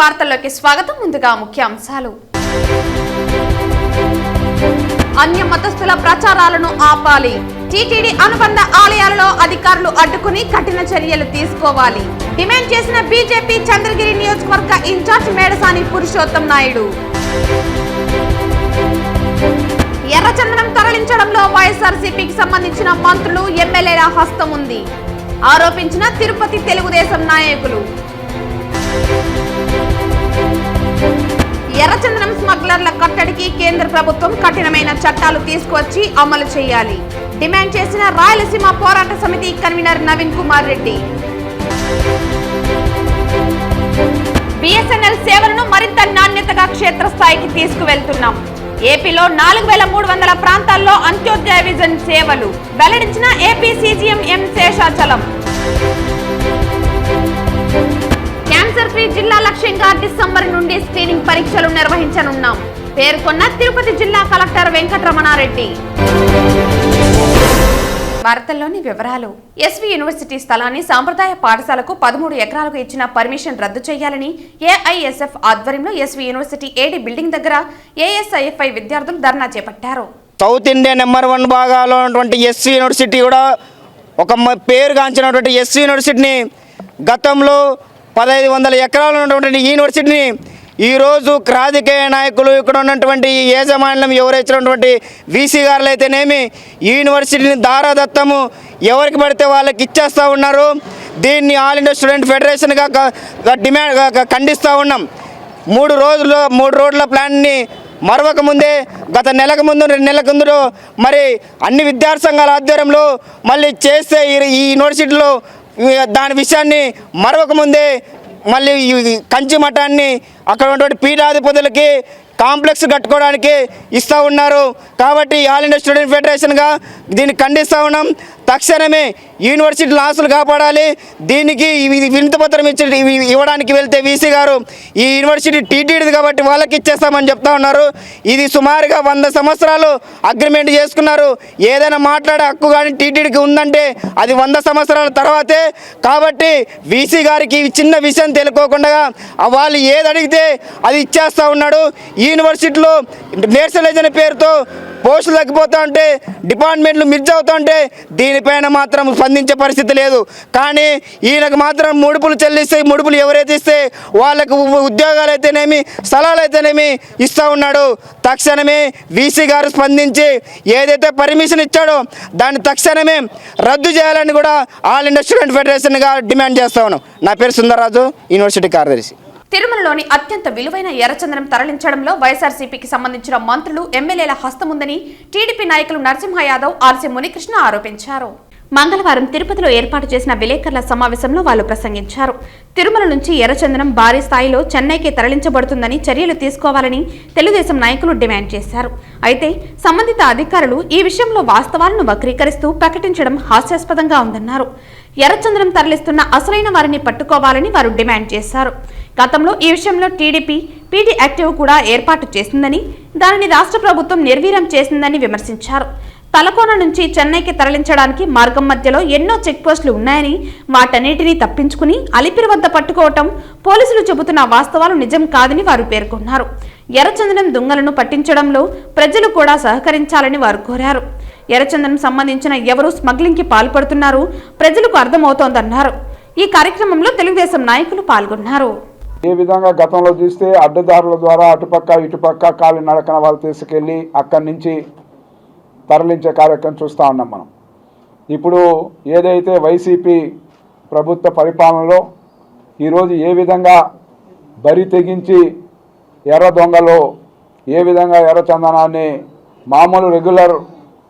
వార్తల్లోకి స్వాగతం. ముందుగా ముఖ్యాంశాలు. అన్య మతస్థుల ప్రచారాలను ఆపాలి. టీటీడీ అనుబంధ ఆలయాలలో అధికారులు అడ్డుకుని కఠిన చర్యలు తీసుకోవాలి. డిమాండ్ చేసిన బీజేపీ చంద్రగిరి నియోజకవర్గ ఇన్ఛార్జ్ మేడసాని పురుషోత్తం నాయుడు. ఎర్రచందనం తరలించడంలో వైఎస్ఆర్సీపీకి సంబంధించిన మంత్రులు ఎమ్మెల్యేల హస్తం ఉంది ఆరోపించిన తిరుపతి తెలుగుదేశం నాయకులు. ఎర్రచందనం స్మగ్లర్ల కట్టడికి కేంద్ర ప్రభుత్వం కఠినమైన చట్టాలు తీసుకువచ్చి అమలు చేయాలి. డిమాండ్ చేసిన రాయలసీమ పోరాట సమితి కన్వీనర్ నవీన్ కుమార్ రెడ్డి. బిఎస్ఎన్ఎల్ సేవలను మరింత నాణ్యతగా క్షేత్రస్థాయికి తీసుకువెళ్తున్నాం. ఏపీలో 4300 ప్రాంతాల్లో అంత్యోదయ విజన్ సేవలు వెల్లడించిన ఏపీ సీజీఎం ఎం శేషాచలం. క్యాన్సర్ ఫ్రీ జిల్లా లక్ష్యంగా డిసెంబర్ నుండి స్క్రీనింగ్ పరీక్షలు నిర్వహించనున్నాం పేర్కొన్న తిరుపతి జిల్లా కలెక్టర్ వెంకటరమణారెడ్డి. వార్తల్లోని వివరాలు. ఎస్వి యూనివర్సిటీ స్థలాన్ని సాంప్రదాయ పాఠశాలకు 13 ఎకరాలకు ఇచ్చిన పర్మిషన్ రద్దు చేయాలని ఏఐఎస్ఎఫ్ ఆధ్వర్యంలో ఎస్వి యూనివర్సిటీ ఏడి బిల్డింగ్ దగ్గర ఏఎస్ఐఎఫ్ఐ విద్యార్థులు ధర్నా చేపట్టారు. సౌత్ ఇండియా నెంబర్ 1 భాగాలో ఉన్నటువంటి ఎస్వి యూనివర్సిటీ కూడా ఒక పేరుగాంచినటువంటి ఎస్వి యూనివర్సిటీని గతంలో 1500 ఎకరాలు ఉన్నటువంటి యూనివర్సిటీని ఈరోజు రాజకీయ నాయకులు ఇక్కడ ఉన్నటువంటి యాజమాన్యం ఎవరైచ్చినటువంటి వీసీ గారులు అయితేనేమి యూనివర్సిటీని దారాదత్తము ఎవరికి పడితే వాళ్ళకి ఇచ్చేస్తూ ఉన్నారు. దీన్ని ఆల్ ఇండియా స్టూడెంట్ ఫెడరేషన్గా ఖండిస్తూ ఉన్నాం. 3 రోడ్ల ప్లాన్ని మరొక ముందే గత నెలకు ముందు 2 నెలల ముందు మరి అన్ని విద్యార్థి సంఘాల ఆధ్వర్యంలో మళ్ళీ చేస్తే ఈ యూనివర్సిటీలో దాని విషయాన్ని మరొక ముందే మళ్ళీ కంచి మఠాన్ని అక్కడ ఉన్నటువంటి పీఠాధిపతులకి కాంప్లెక్స్ కట్టుకోవడానికి ఇస్తూ ఉన్నారు. కాబట్టి ఆల్ ఇండియా స్టూడెంట్ ఫెడరేషన్గా దీన్ని ఖండిస్తూ ఉన్నాం. తక్షణమే యూనివర్సిటీ ఆస్తులు కాపాడాలి. దీనికి వినతిపత్రం ఇవ్వడానికి వెళ్తే వీసీ గారు ఈ యూనివర్సిటీ టీటీడీది కాబట్టి వాళ్ళకి ఇచ్చేస్తామని చెప్తా ఉన్నారు. ఇది సుమారుగా 100 సంవత్సరాలు అగ్రిమెంట్ చేసుకున్నారు. ఏదైనా మాట్లాడే హక్కు కానీ టీటీడీకి ఉందంటే అది 100 సంవత్సరాల తర్వాతే. కాబట్టి వీసీ గారికి చిన్న విషయం తెలుసుకోకుండా వాళ్ళు ఏది అడిగితే అది ఇచ్చేస్తూ ఉన్నాడు. ఈ యూనివర్సిటీలో నేషనలైజ్ అనే పేరుతో పోస్టులు తగ్గిపోతూ ఉంటే డిపార్ట్మెంట్లు మిర్చి అవుతూ ఉంటే దీనిపైన మాత్రం స్పందించే పరిస్థితి లేదు. కానీ ఈయనకు మాత్రం ముడుపులు చెల్లిస్తే ముడుపులు ఎవరైతే ఇస్తే వాళ్ళకు ఉద్యోగాలు అయితేనేమి స్థలాలు అయితేనేమి ఇస్తూ ఉన్నాడు. తక్షణమే వీసీ గారు స్పందించి ఏదైతే పర్మిషన్ ఇచ్చాడో దాన్ని తక్షణమే రద్దు చేయాలని కూడా ఆల్ ఇండియా స్టూడెంట్ ఫెడరేషన్గా డిమాండ్ చేస్తా ఉన్నాం. నా పేరు సుందరరాజు, యూనివర్సిటీ కార్యదర్శి. తిరుమలలోని అత్యంత విలువైన ఎర్రచందనం తరలించడంలో వైఎస్ఆర్సీపీకి సంబంధించిన మంత్రులు ఎమ్మెల్యేల హస్తముందని టీడీపీ నాయకులు నరసింహ యాదవ్, ఆర్సీ మునికృష్ణ ఆరోపించారు. మంగళవారం తిరుపతిలో ఏర్పాటు చేసిన విలేకరుల సమావేశంలో వాళ్ళు ప్రసంగించారు. తిరుమల నుంచి ఎర్రచందనం భారీ స్థాయిలో చెన్నైకి తరలించబడుతుందని చర్యలు తీసుకోవాలని తెలుగుదేశం నాయకులు డిమాండ్ చేశారు. అయితే సంబంధిత అధికారులు ఈ విషయంలో వాస్తవాలను వక్రీకరిస్తూ ప్రకటించడం హాస్యాస్పదంగా ఉందన్నారు. ఎర్రచందనం తరలిస్తున్న అసలైన వారిని పట్టుకోవాలని వారు డిమాండ్ చేశారు. గతంలో ఈ విషయంలో టీడీపీ పీడీ యాక్టివ్ కూడా ఏర్పాటు చేసిందని, దానిని రాష్ట్ర ప్రభుత్వం నిర్వీర్యం చేసిందని విమర్శించారు. తలకోన నుంచి చెన్నైకి తరలించడానికి మార్గం మధ్యలో ఎన్నో చెక్ పోస్టులు ఉన్నాయని, వాటన్నిటినీ తప్పించుకుని అలిపిరి వద్ద పట్టుకోవటం పోలీసులు చెబుతున్న వాస్తవాలు నిజం కాదని వారు పేర్కొన్నారు. ఎర్రచందనం దొంగలను పట్టించడంలో ప్రజలు కూడా సహకరించాలని వారు కోరారు. ఎర్రచందనం సంబంధించిన ఎవరు స్మగ్లింగ్కి పాల్పడుతున్నారు ప్రజలకు అర్థమవుతోందన్నారు. ఈ కార్యక్రమంలో తెలుగుదేశం నాయకులు పాల్గొన్నారు. ఏ విధంగా గతంలో చూస్తే అడ్డదారుల ద్వారా అటుపక్క ఇటుపక్క కాలి నడకన వాళ్ళు తీసుకెళ్ళి అక్కడి నుంచి తరలించే కార్యక్రమం చూస్తూ ఉన్నాం మనం. ఇప్పుడు ఏదైతే వైసీపీ ప్రభుత్వ పరిపాలనలో ఈరోజు ఏ విధంగా బరి తెగించి ఎర్ర దొంగలు ఏ విధంగా ఎర్రచందనాన్ని మామూలు రెగ్యులర్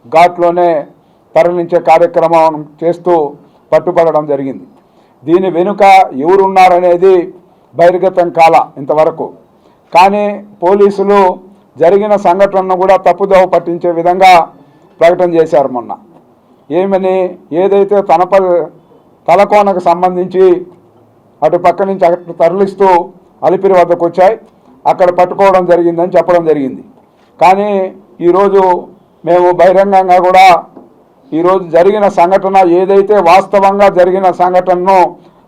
ఘాట్లోనే తరలించే కార్యక్రమం చేస్తూ పట్టుపడడం జరిగింది. దీని వెనుక ఎవరున్నారనేది బహిర్గతం కాల ఇంతవరకు. కానీ పోలీసులు జరిగిన సంఘటనను కూడా తప్పుదోవ పట్టించే విధంగా ప్రకటన చేశారు మొన్న. ఏమని, ఏదైతే తలకోనకు సంబంధించి అటు పక్క నుంచి అటు తరలిస్తూ అలిపిరి వద్దకు వచ్చాయి, అక్కడ పట్టుకోవడం జరిగిందని చెప్పడం జరిగింది. కానీ ఈరోజు మేము బహిరంగంగా కూడా ఈరోజు జరిగిన సంఘటన ఏదైతే వాస్తవంగా జరిగిన సంఘటనను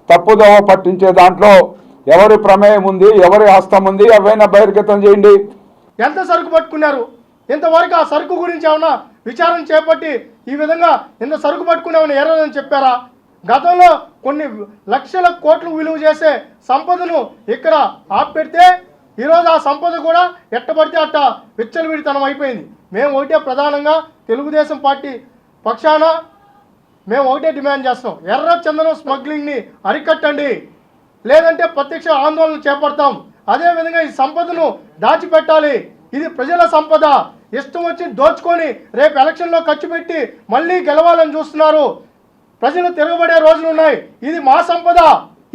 తప్పుదోవ పట్టించే దాంట్లో ఎవరి ప్రమేయం ఉంది, ఎవరి హస్తం ఉంది, అవైనా బహిర్గతం చేయండి. ఎంత సరుకు పట్టుకున్నారు, ఇంతవరకు ఆ సరుకు గురించి ఏమన్నా విచారణ చేపట్టి ఈ విధంగా ఇంత సరుకు పట్టుకునేమని ఎర్రదని చెప్పారా? గతంలో కొన్ని లక్షల కోట్లు విలువ చేసే సంపదను ఇక్కడ ఆపెడితే ఈరోజు ఆ సంపద కూడా ఎట్టబడితే అట్ట విచ్చలవిడితనం అయిపోయింది. మేము ఒకటే ప్రధానంగా తెలుగుదేశం పార్టీ పక్షాన మేము ఒకటే డిమాండ్ చేస్తాం, ఎర్ర చందనం స్మగ్లింగ్ని అరికట్టండి, లేదంటే ప్రత్యక్ష ఆందోళన చేపడతాం. అదేవిధంగా ఈ సంపదను దాచిపెట్టాలి. ఇది ప్రజల సంపద, ఇష్టం వచ్చి దోచుకొని రేపు ఎలక్షన్లో ఖర్చు పెట్టి మళ్ళీ గెలవాలని చూస్తున్నారు. ప్రజలు తిరగబడే రోజులు ఉన్నాయి. ఇది మా సంపద,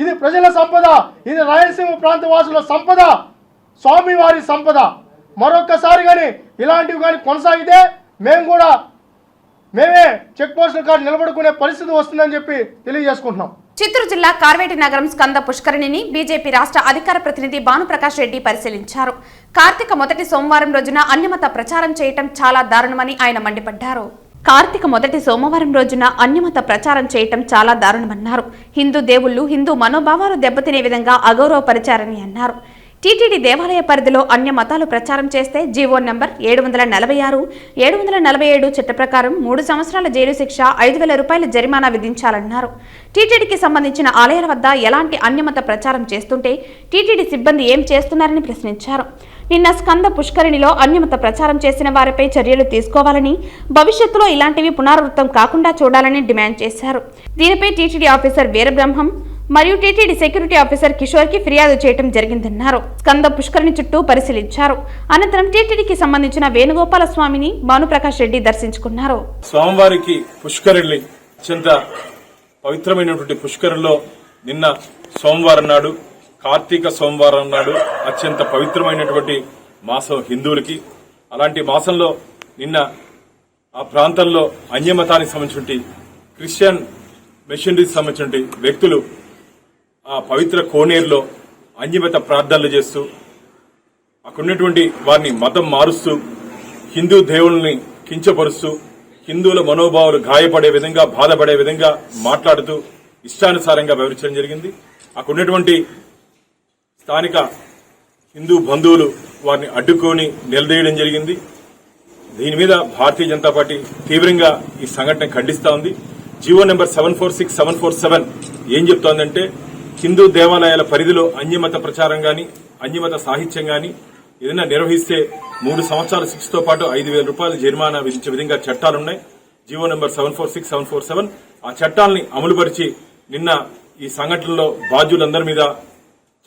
ఇది ప్రజల సంపద, ఇది రాయలసీమ ప్రాంత వాసుల సంపద, స్వామివారి సంపద. మరొక్కసారి కానీ ఇలాంటివి కానీ కొనసాగితే మేమే చెక్ పోస్టుల కాడ నిలబడుకునే పరిస్థితి వస్తుందని చెప్పి తెలియజేసుకుంటున్నాం. చిత్తూరు జిల్లా కార్వేటి నగరం స్కంద పుష్కరిణిని బీజేపీ రాష్ట్ర అధికార ప్రతినిధి భానుప్రకాష్ రెడ్డి పరిశీలించారు. కార్తీక మొదటి సోమవారం రోజున అన్యమత ప్రచారం చేయటం చాలా దారుణమని ఆయన మండిపడ్డారు. కార్తీక మొదటి సోమవారం రోజున అన్యమత ప్రచారం చేయటం చాలా దారుణమన్నారు. హిందూ దేవుళ్లు, హిందూ మనోభావాలు దెబ్బతినే విధంగా అగౌరవపరిచారని అన్నారు. టీటీడీ దేవాలయ పరిధిలో అన్య మతాలు ప్రచారం చేస్తే జీవో నంబర్ 746, 747 చట్ట ప్రకారం 3 సంవత్సరాల జైలు శిక్ష, 5,000 రూపాయల జరిమానా విధించాలన్నారు. టీటీడీకి సంబంధించిన ఆలయాల వద్ద ఎలాంటి అన్యమత ప్రచారం చేస్తుంటే టీటీడీ సిబ్బంది ఏం చేస్తున్నారని ప్రశ్నించారు. నిన్న స్కంద పుష్కరిణిలో అన్యమత ప్రచారం చేసిన వారిపై చర్యలు తీసుకోవాలని, భవిష్యత్తులో ఇలాంటివి పునరావృతం కాకుండా చూడాలని డిమాండ్ చేశారు. దీనిపై టీటీడీ ఆఫీసర్ వీరబ్రహ్మం మరియు టీటీడీ సెక్యూరిటీ ఆఫీసర్ కిషోర్ కి ఫిర్యాదు చేయడం జరిగిందన్నారు. స్కంద పుష్కరిణి చుట్టూ పరిశీలించారు. అనంతరం టీటీడీకి సంబంధించిన వేణుగోపాల స్వామిని భానుప్రకాష్ రెడ్డి దర్శించుకున్నారు. స్వామివారికి పుష్కరిణి అత్యంత పవిత్రమైనటువంటి పుష్కరంలో నిన్న సోమవారం నాడు, కార్తీక సోమవారం నాడు అత్యంత పవిత్రమైనటువంటి మాసం హిందువులకి. అలాంటి మాసంలో నిన్న ఆ ప్రాంతంలో అన్యమతానికి సంబంధించిన క్రిస్టియన్ మిషనరీకి సంబంధించిన వ్యక్తులు ఆ పవిత్ర కోనేరులో అన్యమత ప్రార్థనలు చేస్తూ అక్కడున్నటువంటి వారిని మతం మారుస్తూ, హిందూ దేవుళ్ళని కించపరుస్తూ, హిందువుల మనోభావాలు గాయపడే విధంగా, బాధపడే విధంగా మాట్లాడుతూ ఇష్టానుసారంగా వివరించడం జరిగింది. అక్కడున్నటువంటి స్థానిక హిందూ బంధువులు వారిని అడ్డుకొని నిలదీయడం జరిగింది. దీని మీద భారతీయ జనతా పార్టీ తీవ్రంగా ఈ సంఘటన ఖండిస్తా ఉంది. జీవో నెంబర్ 746, 747 ఏం చెప్తోందంటే, హిందూ దేవాలయాల పరిధిలో అన్యమత ప్రచారం గాని, అన్యమత సాహిత్యం గాని ఏదైనా నిర్వహిస్తే 3 సంవత్సరాల శిక్షతో పాటు 5,000 రూపాయల జరిమానా విధించే విధంగా చట్టాలున్నాయి. జీవో నెంబర్ 746, 747 ఆ చట్టాలని అమలుపరిచి నిన్న ఈ సంఘటనలో బాధ్యులందరి మీద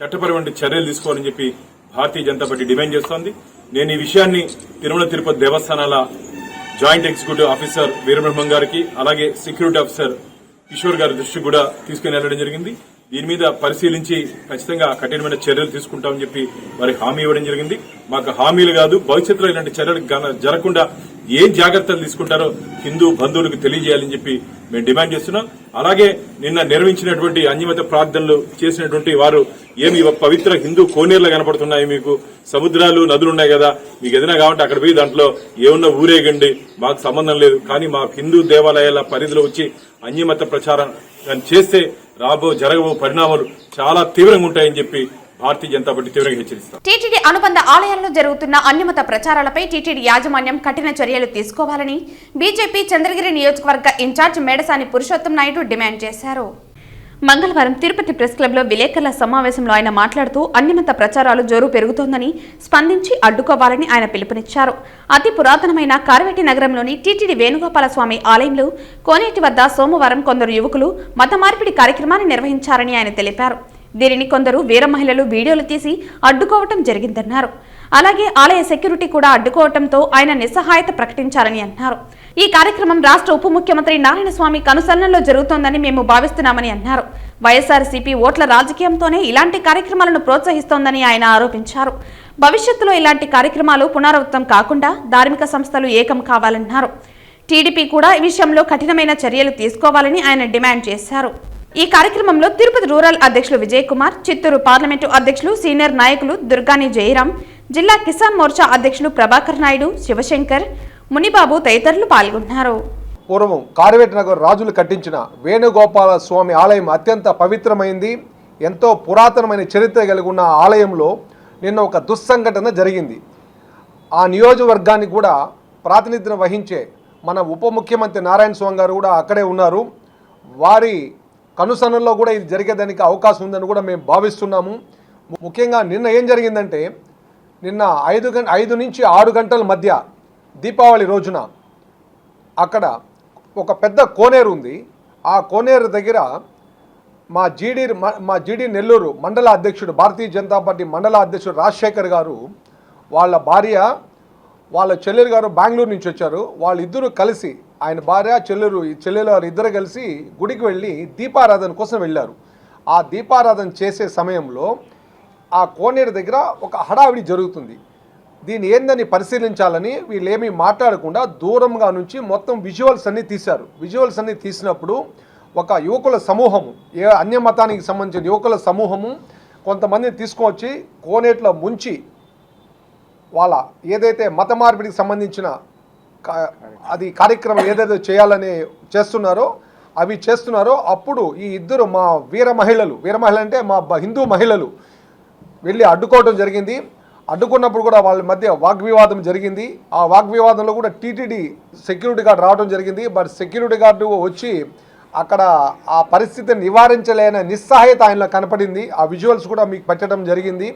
చట్టపరమైన చర్యలు తీసుకోవాలని చెప్పి భారతీయ జనతా పార్టీ డిమాండ్ చేస్తోంది. నేను ఈ విషయాన్ని తిరుమల తిరుపతి దేవస్థానాల జాయింట్ ఎగ్జిక్యూటివ్ ఆఫీసర్ వీరబ్రహ్మం గారికి, అలాగే సెక్యూరిటీ ఆఫీసర్ కిషోర్ గారి దృష్టికి కూడా తీసుకుని వెళ్లడం జరిగింది. దీని మీద పరిశీలించి ఖచ్చితంగా కఠినమైన చర్యలు తీసుకుంటామని చెప్పి వారికి హామీ ఇవ్వడం జరిగింది. మాకు హామీలు కాదు, భవిష్యత్తులో ఇలాంటి చర్యలు జరగకుండా ఏం జాగ్రత్తలు తీసుకుంటారో హిందూ బంధువులకు తెలియజేయాలని చెప్పి మేము డిమాండ్ చేస్తున్నాం. అలాగే నిన్న నిర్వహించినటువంటి అన్యమత ప్రార్థనలు చేసినటువంటి వారు ఏమి పవిత్ర హిందూ కోనేర్లు కనపడుతున్నాయి, మీకు సముద్రాలు, నదులు ఉన్నాయి కదా, మీకు ఏదైనా కావాలంటే అక్కడ పోయి దాంట్లో ఏమన్నా ఊరేగండి, మాకు సంబంధం లేదు. కానీ మా హిందూ దేవాలయాల పరిధిలో వచ్చి అన్యమత ప్రచారం చేస్తే జరగబో పరిణామాలు చాలా తీవ్రంగా ఉంటాయని చెప్పి భారతీయ జనతా పార్టీ తీవ్రంగా హెచ్చరిస్తారు. టీటీడీ అనుబంధ ఆలయాల్లో జరుగుతున్న అన్యమత ప్రచారాలపై టీటీడీ యాజమాన్యం కఠిన చర్యలు తీసుకోవాలని బీజేపీ చంద్రగిరి నియోజకవర్గ ఇన్ఛార్జ్ మేడసాని పురుషోత్తం నాయుడు డిమాండ్ చేశారు. మంగళవారం తిరుపతి ప్రెస్ క్లబ్లో విలేకరుల సమావేశంలో ఆయన మాట్లాడుతూ అన్యమత ప్రచారాలు జోరు పెరుగుతోందని, స్పందించి అడ్డుకోవాలని ఆయన పిలుపునిచ్చారు. అతి పురాతనమైన కార్వేటి నగరంలోని టీటీడీ వేణుగోపాల స్వామి ఆలయంలో కోనేటి వద్ద సోమవారం కొందరు యువకులు మత మార్పిడి కార్యక్రమాన్ని నిర్వహించారని ఆయన తెలిపారు. దీనిని కొందరు వీర మహిళలు వీడియోలు తీసి అడ్డుకోవటం జరిగిందన్నారు. అలాగే ఆలయ సెక్యూరిటీ కూడా అడ్డుకోవటంతో ఆయన నిస్సహాయత ప్రకటించారని అన్నారు. ఈ కార్యక్రమం రాష్ట్ర ఉప ముఖ్యమంత్రి నారాయణస్వామి కనుసన్నల్లో జరుగుతోందని మేము భావిస్తున్నామని అన్నారు. వైఎస్ఆర్సీపీ ఓట్ల రాజకీయంతోనే ఇలాంటి కార్యక్రమాలను ప్రోత్సహిస్తోందని ఆయన ఆరోపించారు. భవిష్యత్తులో ఇలాంటి కార్యక్రమాలు పునరావృతం కాకుండా ధార్మిక సంస్థలు ఏకం కావాలన్నారు. టీడీపీ కూడా ఈ విషయంలో కఠినమైన చర్యలు తీసుకోవాలని ఆయన డిమాండ్ చేశారు. ఈ కార్యక్రమంలో తిరుపతి రూరల్ అధ్యక్షులు విజయ్ కుమార్, చిత్తూరు పార్లమెంటు అధ్యక్షులు సీనియర్ నాయకులు దుర్గాని జయరాం, జిల్లా కిసాన్ మోర్చా అధ్యక్షులు ప్రభాకర్ నాయుడు, శివశంకర్, మునిబాబు తదితరులు పాల్గొన్నారు. పూర్వం కార్వేటి నగర్ రాజులు కట్టించిన వేణుగోపాల స్వామి ఆలయం అత్యంత పవిత్రమైంది. ఎంతో పురాతనమైన చరిత్ర కలిగి ఉన్న ఆలయంలో నిన్న ఒక దుస్సంఘటన జరిగింది. ఆ నియోజకవర్గానికి కూడా ప్రాతినిధ్యం వహించే మన ఉప ముఖ్యమంత్రి నారాయణ స్వామి గారు కూడా అక్కడే ఉన్నారు. వారి కనుసన్నల్లో కూడా ఇది జరిగేదానికి అవకాశం ఉందని కూడా మేము భావిస్తున్నాము. ముఖ్యంగా నిన్న ఏం జరిగిందంటే, నిన్న 5 నుంచి 6 గంటల మధ్య దీపావళి రోజున అక్కడ ఒక పెద్ద కోనేరు ఉంది. ఆ కోనేరు దగ్గర మా జీడీ నెల్లూరు మండల అధ్యక్షుడు, భారతీయ జనతా పార్టీ మండల అధ్యక్షుడు రాజశేఖర్ గారు, వాళ్ళ భార్య, వాళ్ళ చెల్లెలు గారు బెంగళూరు నుంచి వచ్చారు. వాళ్ళిద్దరూ కలిసి, ఆయన భార్య చెల్లెలు గారు ఇద్దరు కలిసి గుడికి వెళ్ళి దీపారాధన కోసం వెళ్ళారు. ఆ దీపారాధన చేసే సమయంలో ఆ కోనేరు దగ్గర ఒక హడావిడి జరుగుతుంది. దీన్ని ఏందని పరిశీలించాలని వీళ్ళేమీ మాట్లాడకుండా దూరంగా నుంచి మొత్తం విజువల్స్ అన్నీ తీశారు. విజువల్స్ అన్నీ తీసినప్పుడు ఒక యువకుల సమూహము, అన్య మతానికి సంబంధించిన యువకుల సమూహము కొంతమందిని తీసుకొచ్చి కోనేట్లో ముంచి వాళ్ళ ఏదైతే మత మార్పిడికి సంబంధించిన అది కార్యక్రమం ఏదైతే చేయాలని చేస్తున్నారో అప్పుడు ఈ ఇద్దరు మా వీర మహిళలు అంటే మా హిందూ మహిళలు వెళ్ళి అడ్డుకోవడం జరిగింది. అడ్డుకున్నప్పుడు కూడా వాళ్ళ మధ్య వాగ్వివాదం జరిగింది. ఆ వాగ్వివాదంలో కూడా టీటీడీ సెక్యూరిటీ గార్డు రావడం జరిగింది. బట్ సెక్యూరిటీ గార్డు వచ్చి అక్కడ ఆ పరిస్థితిని నివారించలేని నిస్సహాయత ఆయనలో కనపడింది. ఆ విజువల్స్ కూడా మీకు పెట్టడం జరిగింది.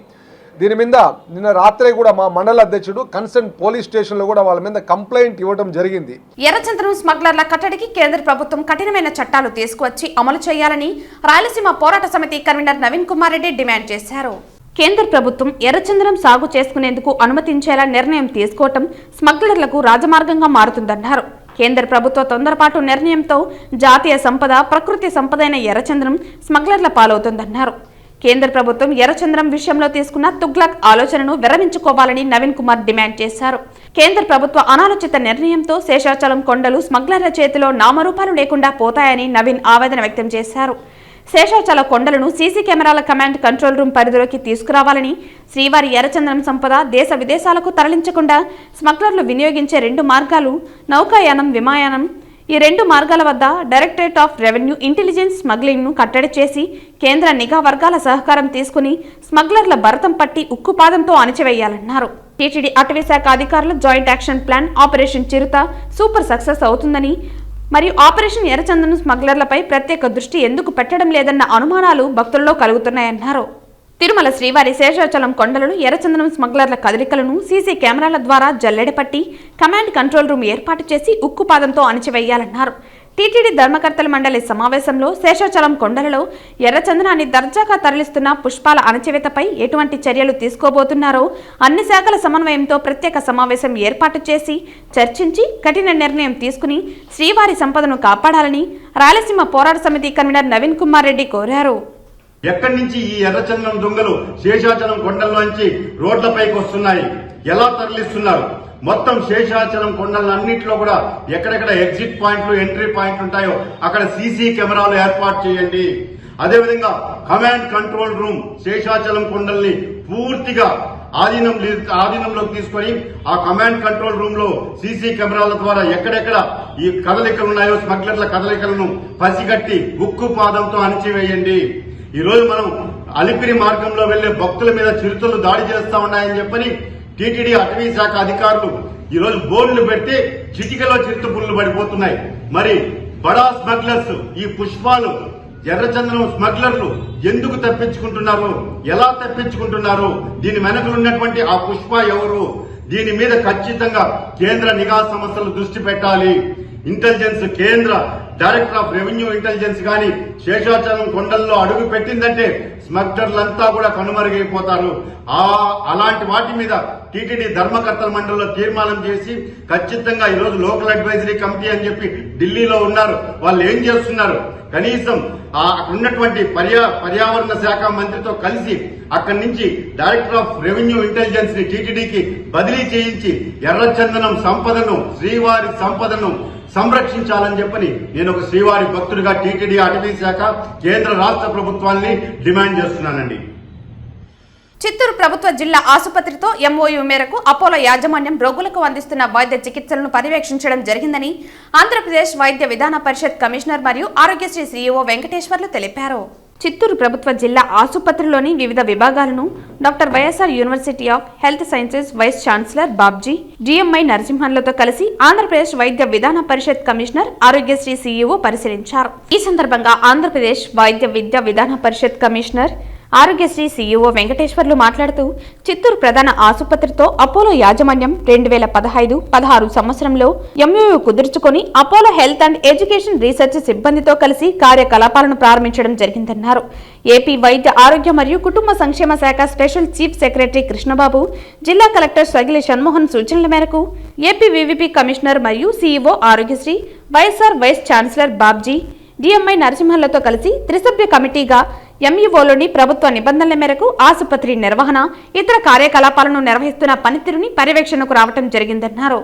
దీని మీద నిన్న రాత్రి కూడా మా మండల అధ్యక్షుడు కన్సర్న్ పోలీస్ స్టేషన్లో కూడా వాళ్ళ మీద కంప్లైంట్ ఇవ్వడం జరిగింది. ఎర్రచందనం స్మగ్లర్ల కట్టడికి కేంద్ర ప్రభుత్వం కఠినమైన చట్టాలు తీసుకువచ్చి అమలు చేయాలని రాయలసీమ పోరాట సమితి కన్వీనర్ నవీన్ కుమార్ రెడ్డి డిమాండ్ చేశారు. కేంద్ర ప్రభుత్వం ఎర్రచందనం సాగు చేసుకునేందుకు అనుమతించేలా నిర్ణయం తీసుకోవటం స్మగ్లర్లకు రాజమార్గంగా మారుతుందన్నారు. కేంద్ర ప్రభుత్వ తొందరపాటు నిర్ణయంతో జాతీయ సంపద, ప్రకృతి సంపదైన ఎర్రచందనం స్మగ్లర్ల పాలవుతుందన్నారు. కేంద్ర ప్రభుత్వం ఎర్రచందనం విషయంలో తీసుకున్న తుగ్లక్ ఆలోచనను విరమించుకోవాలని నవీన్ కుమార్ డిమాండ్ చేశారు. కేంద్ర ప్రభుత్వ అనాలోచిత నిర్ణయంతో శేషాచలం కొండలు స్మగ్లర్ల చేతిలో నామరూపాలు లేకుండా పోతాయని నవీన్ ఆవేదన వ్యక్తం చేశారు. శేషాచల కొండలను సీసీ కెమెరాల కమాండ్ కంట్రోల్ రూమ్ పరిధిలోకి తీసుకురావాలని, శ్రీవారి ఎర్రచందనం సంపద దేశ విదేశాలకు తరలించకుండా స్మగ్లర్లు వినియోగించే 2 మార్గాలు నౌకాయానం, విమాయానం, ఈ 2 మార్గాల వద్ద డైరెక్టరేట్ ఆఫ్ రెవెన్యూ ఇంటెలిజెన్స్ స్మగ్లింగ్ను కట్టడి చేసి కేంద్ర నిఘా వర్గాల సహకారం తీసుకుని స్మగ్లర్ల భరతం పట్టి ఉక్కుపాదంతో అణచివేయాలన్నారు. టీటీడీ అటవీ శాఖ అధికారుల జాయింట్ యాక్షన్ ప్లాన్ ఆపరేషన్ చిరుత సూపర్ సక్సెస్ అవుతుందని మరియు ఆపరేషన్ ఎర్రచందనం స్మగ్లర్లపై ప్రత్యేక దృష్టి ఎందుకు పెట్టడం లేదన్న అనుమానాలు భక్తుల్లో కలుగుతున్నాయన్నారు. తిరుమల శ్రీవారి శేషాచలం కొండలను ఎర్రచందనం స్మగ్లర్ల కదలికలను సీసీ కెమెరాల ద్వారా జల్లెడపట్టి కమాండ్ కంట్రోల్ రూమ్ ఏర్పాటు చేసి ఉక్కుపాదంతో అణచివేయాలన్నారు. టీటీడీ ధర్మకర్తల మండలి సమావేశంలో శేషాచలం కొండలలో ఎర్రచందనాన్ని దర్జాగా తరలిస్తున్న పుష్పాల అణచివేతపై ఎటువంటి చర్యలు తీసుకోబోతున్నారో అన్ని శాఖల సమన్వయంతో ప్రత్యేక సమావేశం ఏర్పాటు చేసి చర్చించి కఠిన నిర్ణయం తీసుకుని శ్రీవారి సంపదను కాపాడాలని రాయలసీమ పోరాట సమితి కన్వీనర్ నవీన్ కుమార్ రెడ్డి కోరారు. ఎక్కడి నుంచి ఈ ఎర్రచందనం దొంగలు శేషాచలం కొండల్లోంచి రోడ్లపైకి వస్తున్నాయి, ఎలా తరలిస్తున్నారు? మొత్తం శేషాచలం కొండలన్నింటిలో కూడా ఎక్కడెక్కడ ఎగ్జిట్ పాయింట్లు, ఎంట్రీ పాయింట్లు ఉంటాయో అక్కడ సీసీ కెమెరాలు ఏర్పాటు చేయండి. అదేవిధంగా కమాండ్ కంట్రోల్ రూమ్ శేషాచలం కొండల్ని పూర్తిగా ఆధీనంలోకి తీసుకొని ఆ కమాండ్ కంట్రోల్ రూమ్ లో సీసీ కెమెరాల ద్వారా ఎక్కడెక్కడ ఈ కదలికలు ఉన్నాయో స్మగ్లర్ల కదలికలను పసిగట్టి ఉక్కు పాదంతో అణచివేయండి. ఈ రోజు మనం అలిపిరి మార్గంలో వెళ్లే భక్తుల మీద చిరుతలు దాడి చేస్తా ఉన్నాయని చెప్పని టీటీడీ అటవీ శాఖ అధికారులు ఈ రోజు బోర్డులు పెడితే చిటికలో చిరుత పుల్లు పడిపోతున్నాయి. మరి బడా స్మగ్లర్స్, ఈ పుష్పాలు ఎర్రచందనం స్మగ్లర్లు ఎందుకు తప్పించుకుంటున్నారు, ఎలా తప్పించుకుంటున్నారు, దీని వెనకలున్నటువంటి ఆ పుష్ప ఎవరు? దీని మీద ఖచ్చితంగా కేంద్ర నిఘా సంస్థలు దృష్టి పెట్టాలి. ఇంటెలిజెన్స్, కేంద్ర డైరెక్టర్ ఆఫ్ రెవెన్యూ ఇంటెలిజెన్స్ గాని శేషాచలం కొండల్లో అడుగు పెట్టిందంటే స్మగ్లర్లంతా కూడా కనుమరుగైపోతారు. అలాంటి వాటి మీద టీటీడీ ధర్మకర్తల మండలిలో తీర్మానం చేసి ఖచ్చితంగా ఈ రోజు లోకల్ అడ్వైజరీ కమిటీ అని చెప్పి ఢిల్లీలో ఉన్నారు. వాళ్ళు ఏం చేస్తున్నారు? కనీసం ఉన్నటువంటి పర్యావరణ శాఖ మంత్రితో కలిసి అక్కడి నుంచి డైరెక్టర్ ఆఫ్ రెవెన్యూ ఇంటెలిజెన్స్ ని టీటీడీకి బదిలీ చేయించి ఎర్రచందనం సంపదను, శ్రీవారి సంపదను సంరక్షించాలని చెప్పని నేను ఒక శ్రీవారి భక్తుడిగా టీటీడీ అటవీ శాఖ, కేంద్ర రాష్ట్ర ప్రభుత్వాన్ని డిమాండ్ చేస్తున్నానండి. చిత్తూరు ప్రభుత్వ జిల్లా ఆసుపత్రితో ఎంఓయూ మేరకు అపోలో యాజమాన్యం రోగులకు అందిస్తున్న వైద్య చికిత్సలను పర్యవేక్షించడం జరిగిందని ఆంధ్రప్రదేశ్ వైద్య విధాన పరిషత్ కమిషనర్ మరియు ఆరోగ్యశ్రీ సీఈఓ వెంకటేశ్వర్లు తెలిపారు. చిత్తూరు ప్రభుత్వ జిల్లా ఆసుపత్రిలోని వివిధ విభాగాలను doctor YSR university of health sciences vice chancellor Babji, DMI నరసింహన్లతో కలిసి ఆంధ్రప్రదేశ్ వైద్య విధాన పరిషత్ కమిషనర్ ఆరోగ్యశ్రీ సీఈఓ పరిశీలించారు. ఈ సందర్భంగా ఆంధ్రప్రదేశ్ వైద్య విద్యా విధాన పరిషత్ కమిషనర్ ఆరోగ్యశ్రీ సీఈఓ వెంకటేశ్వర్లు మాట్లాడుతూ చిత్తూరు ప్రధాన ఆసుపత్రితో అపోలో యాజమాన్యం 2015-16 సంవత్సరంలో ఎంఓయూ కుదుర్చుకొని Apollo health and education research సిబ్బందితో కలిసి కార్యకలాపాలను ప్రారంభించడం జరిగిందన్నారు. ఏపీ వైద్య ఆరోగ్య మరియు కుటుంబ సంక్షేమ శాఖ స్పెషల్ చీఫ్ సెక్రటరీ కృష్ణబాబు, జిల్లా కలెక్టర్ స్వగిలి షణ్మోహన్ సూచనల మేరకు ఏపీ వివిపి కమిషనర్ మరియు CEO Aarogyasri, YSR vice chancellor Babji, DMI నరసింహన్లతో కలిసి త్రిసభ్య కమిటీగా ఎంఈఓలోని ప్రభుత్వ నిబంధనల మేరకు ఆసుపత్రి నిర్వహణ, ఇతర కార్యకలాపాలను నిర్వహిస్తున్న పనితీరుని పర్యవేక్షణకు రావడం జరిగిందన్నారు.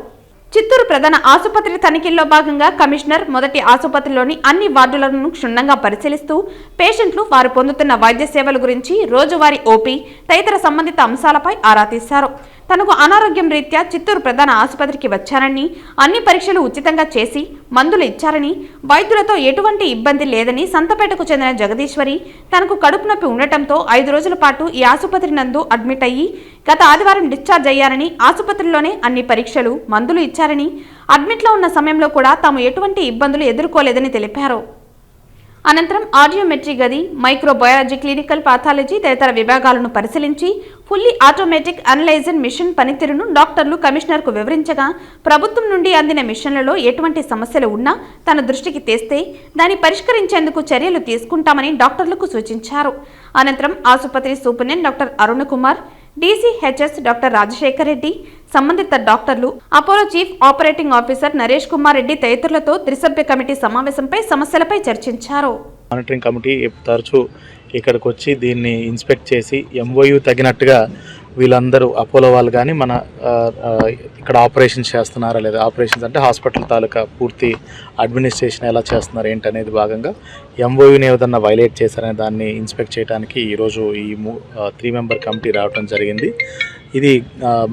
చిత్తూరు ప్రధాన ఆసుపత్రి తనిఖీల్లో భాగంగా కమిషనర్ మొదటి ఆసుపత్రిలోని అన్ని వార్డులను క్షుణ్ణంగా పరిశీలిస్తూ పేషెంట్లు వారు పొందుతున్న వైద్య సేవల గురించి, రోజువారీ ఓపీ తదితర సంబంధిత అంశాలపై ఆరా తీశారు. తనకు అనారోగ్యం రీత్యా చిత్తూరు ప్రధాన ఆసుపత్రికి వచ్చారని, అన్ని పరీక్షలు ఉచితంగా చేసి మందులు ఇచ్చారని, వైద్యులతో ఎటువంటి ఇబ్బంది లేదని సంతపేటకు చెందిన జగదీశ్వరి తనకు కడుపు నొప్పి ఉండటంతో 5 రోజుల పాటు ఈ ఆసుపత్రి నందు అడ్మిట్ అయ్యి గత ఆదివారం డిశ్చార్జ్ అయ్యారని, ఆసుపత్రిలోనే అన్ని పరీక్షలు, మందులు ఇచ్చారని, అడ్మిట్లో ఉన్న సమయంలో కూడా తాము ఎటువంటి ఇబ్బందులు ఎదుర్కోలేదని తెలిపారు. అనంతరం ఆడియోమెట్రీ గది, మైక్రోబయాలజీ, క్లినికల్ పాథాలజీ తదితర విభాగాలను పరిశీలించి ఫుల్లీ ఆటోమేటిక్ అనలైజర్ మిషన్ పనితీరును డాక్టర్లు కమిషనర్కు వివరించగా, ప్రభుత్వం నుండి అందిన మిషన్లలో ఎటువంటి సమస్యలు ఉన్నా తన దృష్టికి తెస్తే దాన్ని పరిష్కరించేందుకు చర్యలు తీసుకుంటామని డాక్టర్లకు సూచించారు. అనంతరం ఆసుపత్రి superintendent doctor Arun Kumar, DCHS doctor Rajasekhar Reddy, సంబంధిత డాక్టర్లు, Apollo chief operating officer Naresh Kumar Reddy తదితరులతో త్రిసభ్య కమిటీ సమావేశంపై సమస్యలపై చర్చించారు. మానిటరింగ్ కమిటీ తరచూ ఇక్కడికి వచ్చి దీన్ని ఇన్స్పెక్ట్ చేసి ఎంఓయూ తగినట్టుగా వీళ్ళందరూ అపోలో వాళ్ళు కానీ మన ఇక్కడ ఆపరేషన్స్ చేస్తున్నారా లేదా, ఆపరేషన్స్ అంటే హాస్పిటల్ తాలూకా పూర్తి అడ్మినిస్ట్రేషన్ ఎలా చేస్తున్నారు ఏంటనేది భాగంగా ఎంఓయూని ఏదన్నా వైలేట్ చేశారనే దాన్ని ఇన్స్పెక్ట్ చేయడానికి ఈరోజు ఈ 3 మెంబర్ కమిటీ రావడం జరిగింది. ఇది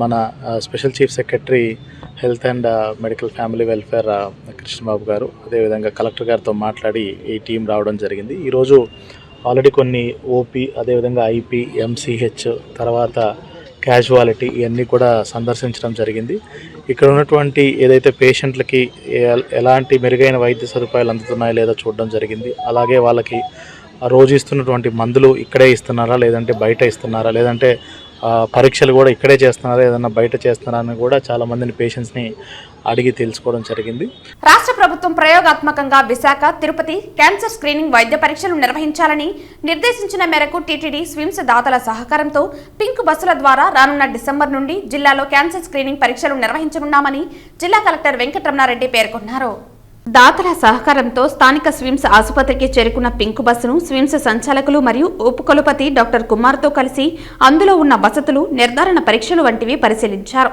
మన special chief secretary health and medical family welfare Krishnababu గారు, అదేవిధంగా కలెక్టర్ గారితో మాట్లాడి ఈ టీం రావడం జరిగింది. ఈరోజు ఆల్రెడీ కొన్ని ఓపీ, అదేవిధంగా ఐపీ, ఎంసీహెచ్, తర్వాత క్యాజువాలిటీ ఇవన్నీ కూడా సందర్శించడం జరిగింది. ఇక్కడ ఉన్నటువంటి ఏదైతే పేషెంట్లకి ఎలాంటి మెరుగైన వైద్య సదుపాయాలు అందుతున్నాయో లేదో చూడడం జరిగింది. అలాగే వాళ్ళకి రోజు ఇస్తున్నటువంటి మందులు ఇక్కడే ఇస్తున్నారా, లేదంటే బయట ఇస్తున్నారా, లేదంటే పరీక్షలు కూడా ఇక్కడే చేస్తున్నారా, ఏదన్నా బయట చేస్తున్నారా అని కూడా చాలా మందిని పేషెంట్స్ని అడిగి తెలుసుకోవడం జరిగింది. రాష్ట్ర ప్రభుత్వం ప్రయోగాత్మకంగా విశాఖ, తిరుపతి క్యాన్సర్ స్క్రీనింగ్ వైద్య పరీక్షలు నిర్వహించాలని నిర్దేశించిన మేరకు టీటీడీ స్విమ్స్ దాతల సహకారంతో పింక్ బస్సుల ద్వారా రానున్న డిసెంబర్ నుండి జిల్లాలో క్యాన్సర్ స్క్రీనింగ్ పరీక్షలు నిర్వహించనున్నామని జిల్లా కలెక్టర్ వెంకటరమణారెడ్డి పేర్కొన్నారు. దాతల సహకారంతో స్థానిక స్విమ్స్ ఆసుపత్రికి చేరుకున్న పింక్ బస్సును స్విమ్స్ సంచాలకులు మరియు ఉపకులపతి డాక్టర్ కుమార్తో కలిసి అందులో ఉన్న వసతులు, నిర్ధారణ పరీక్షలు వంటివి పరిశీలించారు.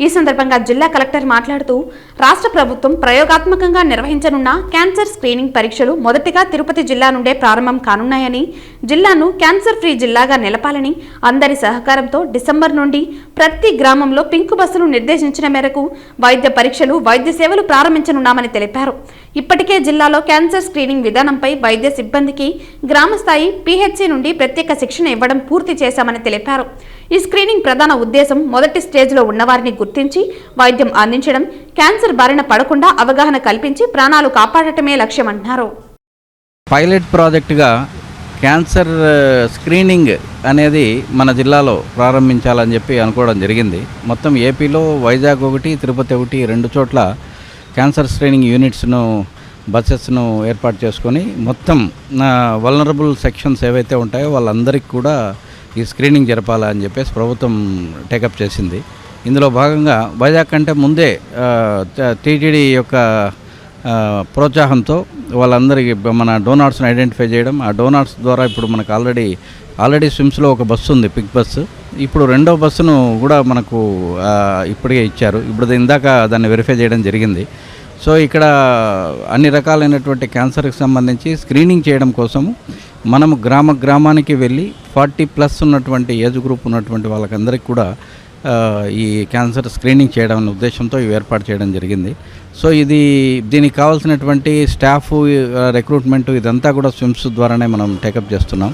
ఈ సందర్భంగా జిల్లా కలెక్టర్ మాట్లాడుతూ, రాష్ట్ర ప్రభుత్వం ప్రయోగాత్మకంగా నిర్వహించనున్న క్యాన్సర్ స్క్రీనింగ్ పరీక్షలు మొదటిగా తిరుపతి జిల్లా నుండే ప్రారంభం కానున్నాయని, జిల్లాను క్యాన్సర్ ఫ్రీ జిల్లాగా నిలపాలని అందరి సహకారంతో డిసెంబర్ నుండి ప్రతి గ్రామంలో పింక్ బస్సులు నిర్దేశించిన మేరకు వైద్య పరీక్షలు, వైద్య సేవలు ప్రారంభించనున్నామని తెలిపారు. ఇప్పటికే జిల్లాలో క్యాన్సర్ స్క్రీనింగ్ విధానంపై వైద్య సిబ్బందికి గ్రామస్థాయి పీహెచ్సీ నుండి ప్రత్యేక శిక్షణ ఇవ్వడం పూర్తి చేశామని తెలిపారు. ఈ స్క్రీనింగ్ ప్రధాన ఉద్దేశం మొదటి స్టేజ్లో ఉన్నవారిని గుర్తించి వైద్యం అందించడం, క్యాన్సర్ బారిన పడకుండా అవగాహన కల్పించి ప్రాణాలు కాపాడటమే లక్ష్యమన్నారు. పైలట్ ప్రాజెక్టుగా క్యాన్సర్ స్క్రీనింగ్ అనేది మన జిల్లాలో ప్రారంభించాలని చెప్పి అనుకోవడం జరిగింది. మొత్తం ఏపీలో వైజాగ్ ఒకటి, తిరుపతి ఒకటి, 2 చోట్ల క్యాన్సర్ స్క్రీనింగ్ యూనిట్స్ను, బస్సెస్ను ఏర్పాటు చేసుకొని మొత్తం వల్నరబుల్ సెక్షన్స్ ఏవైతే ఉంటాయో వాళ్ళందరికీ కూడా ఈ స్క్రీనింగ్ జరపాలని చెప్పేసి ప్రభుత్వం టేకప్ చేసింది. ఇందులో భాగంగా వైజాగ్ కంటే ముందే టీటీడీ యొక్క ప్రోత్సాహంతో వాళ్ళందరికీ మన డోనార్స్ని ఐడెంటిఫై చేయడం, ఆ డోనార్స్ ద్వారా ఇప్పుడు మనకు ఆల్రెడీ స్విమ్స్లో ఒక బస్సు ఉంది, పిక్ బస్సు. ఇప్పుడు 2వ బస్సును కూడా మనకు ఇప్పటికే ఇచ్చారు. ఇప్పుడు ఇందాక దాన్ని వెరిఫై చేయడం జరిగింది. సో ఇక్కడ అన్ని రకాలైనటువంటి క్యాన్సర్కి సంబంధించి స్క్రీనింగ్ చేయడం కోసము మనము గ్రామానికి వెళ్ళి 40+ ఉన్నటువంటి ఏజ్ గ్రూప్ ఉన్నటువంటి వాళ్ళకందరికీ కూడా ఈ క్యాన్సర్ స్క్రీనింగ్ చేయడం అనే ఉద్దేశంతో ఇవి ఏర్పాటు చేయడం జరిగింది. సో దీనికి కావాల్సినటువంటి స్టాఫ్ రిక్రూట్మెంట్ ఇదంతా కూడా స్విమ్స్ ద్వారానే మనం టేకప్ చేస్తున్నాం.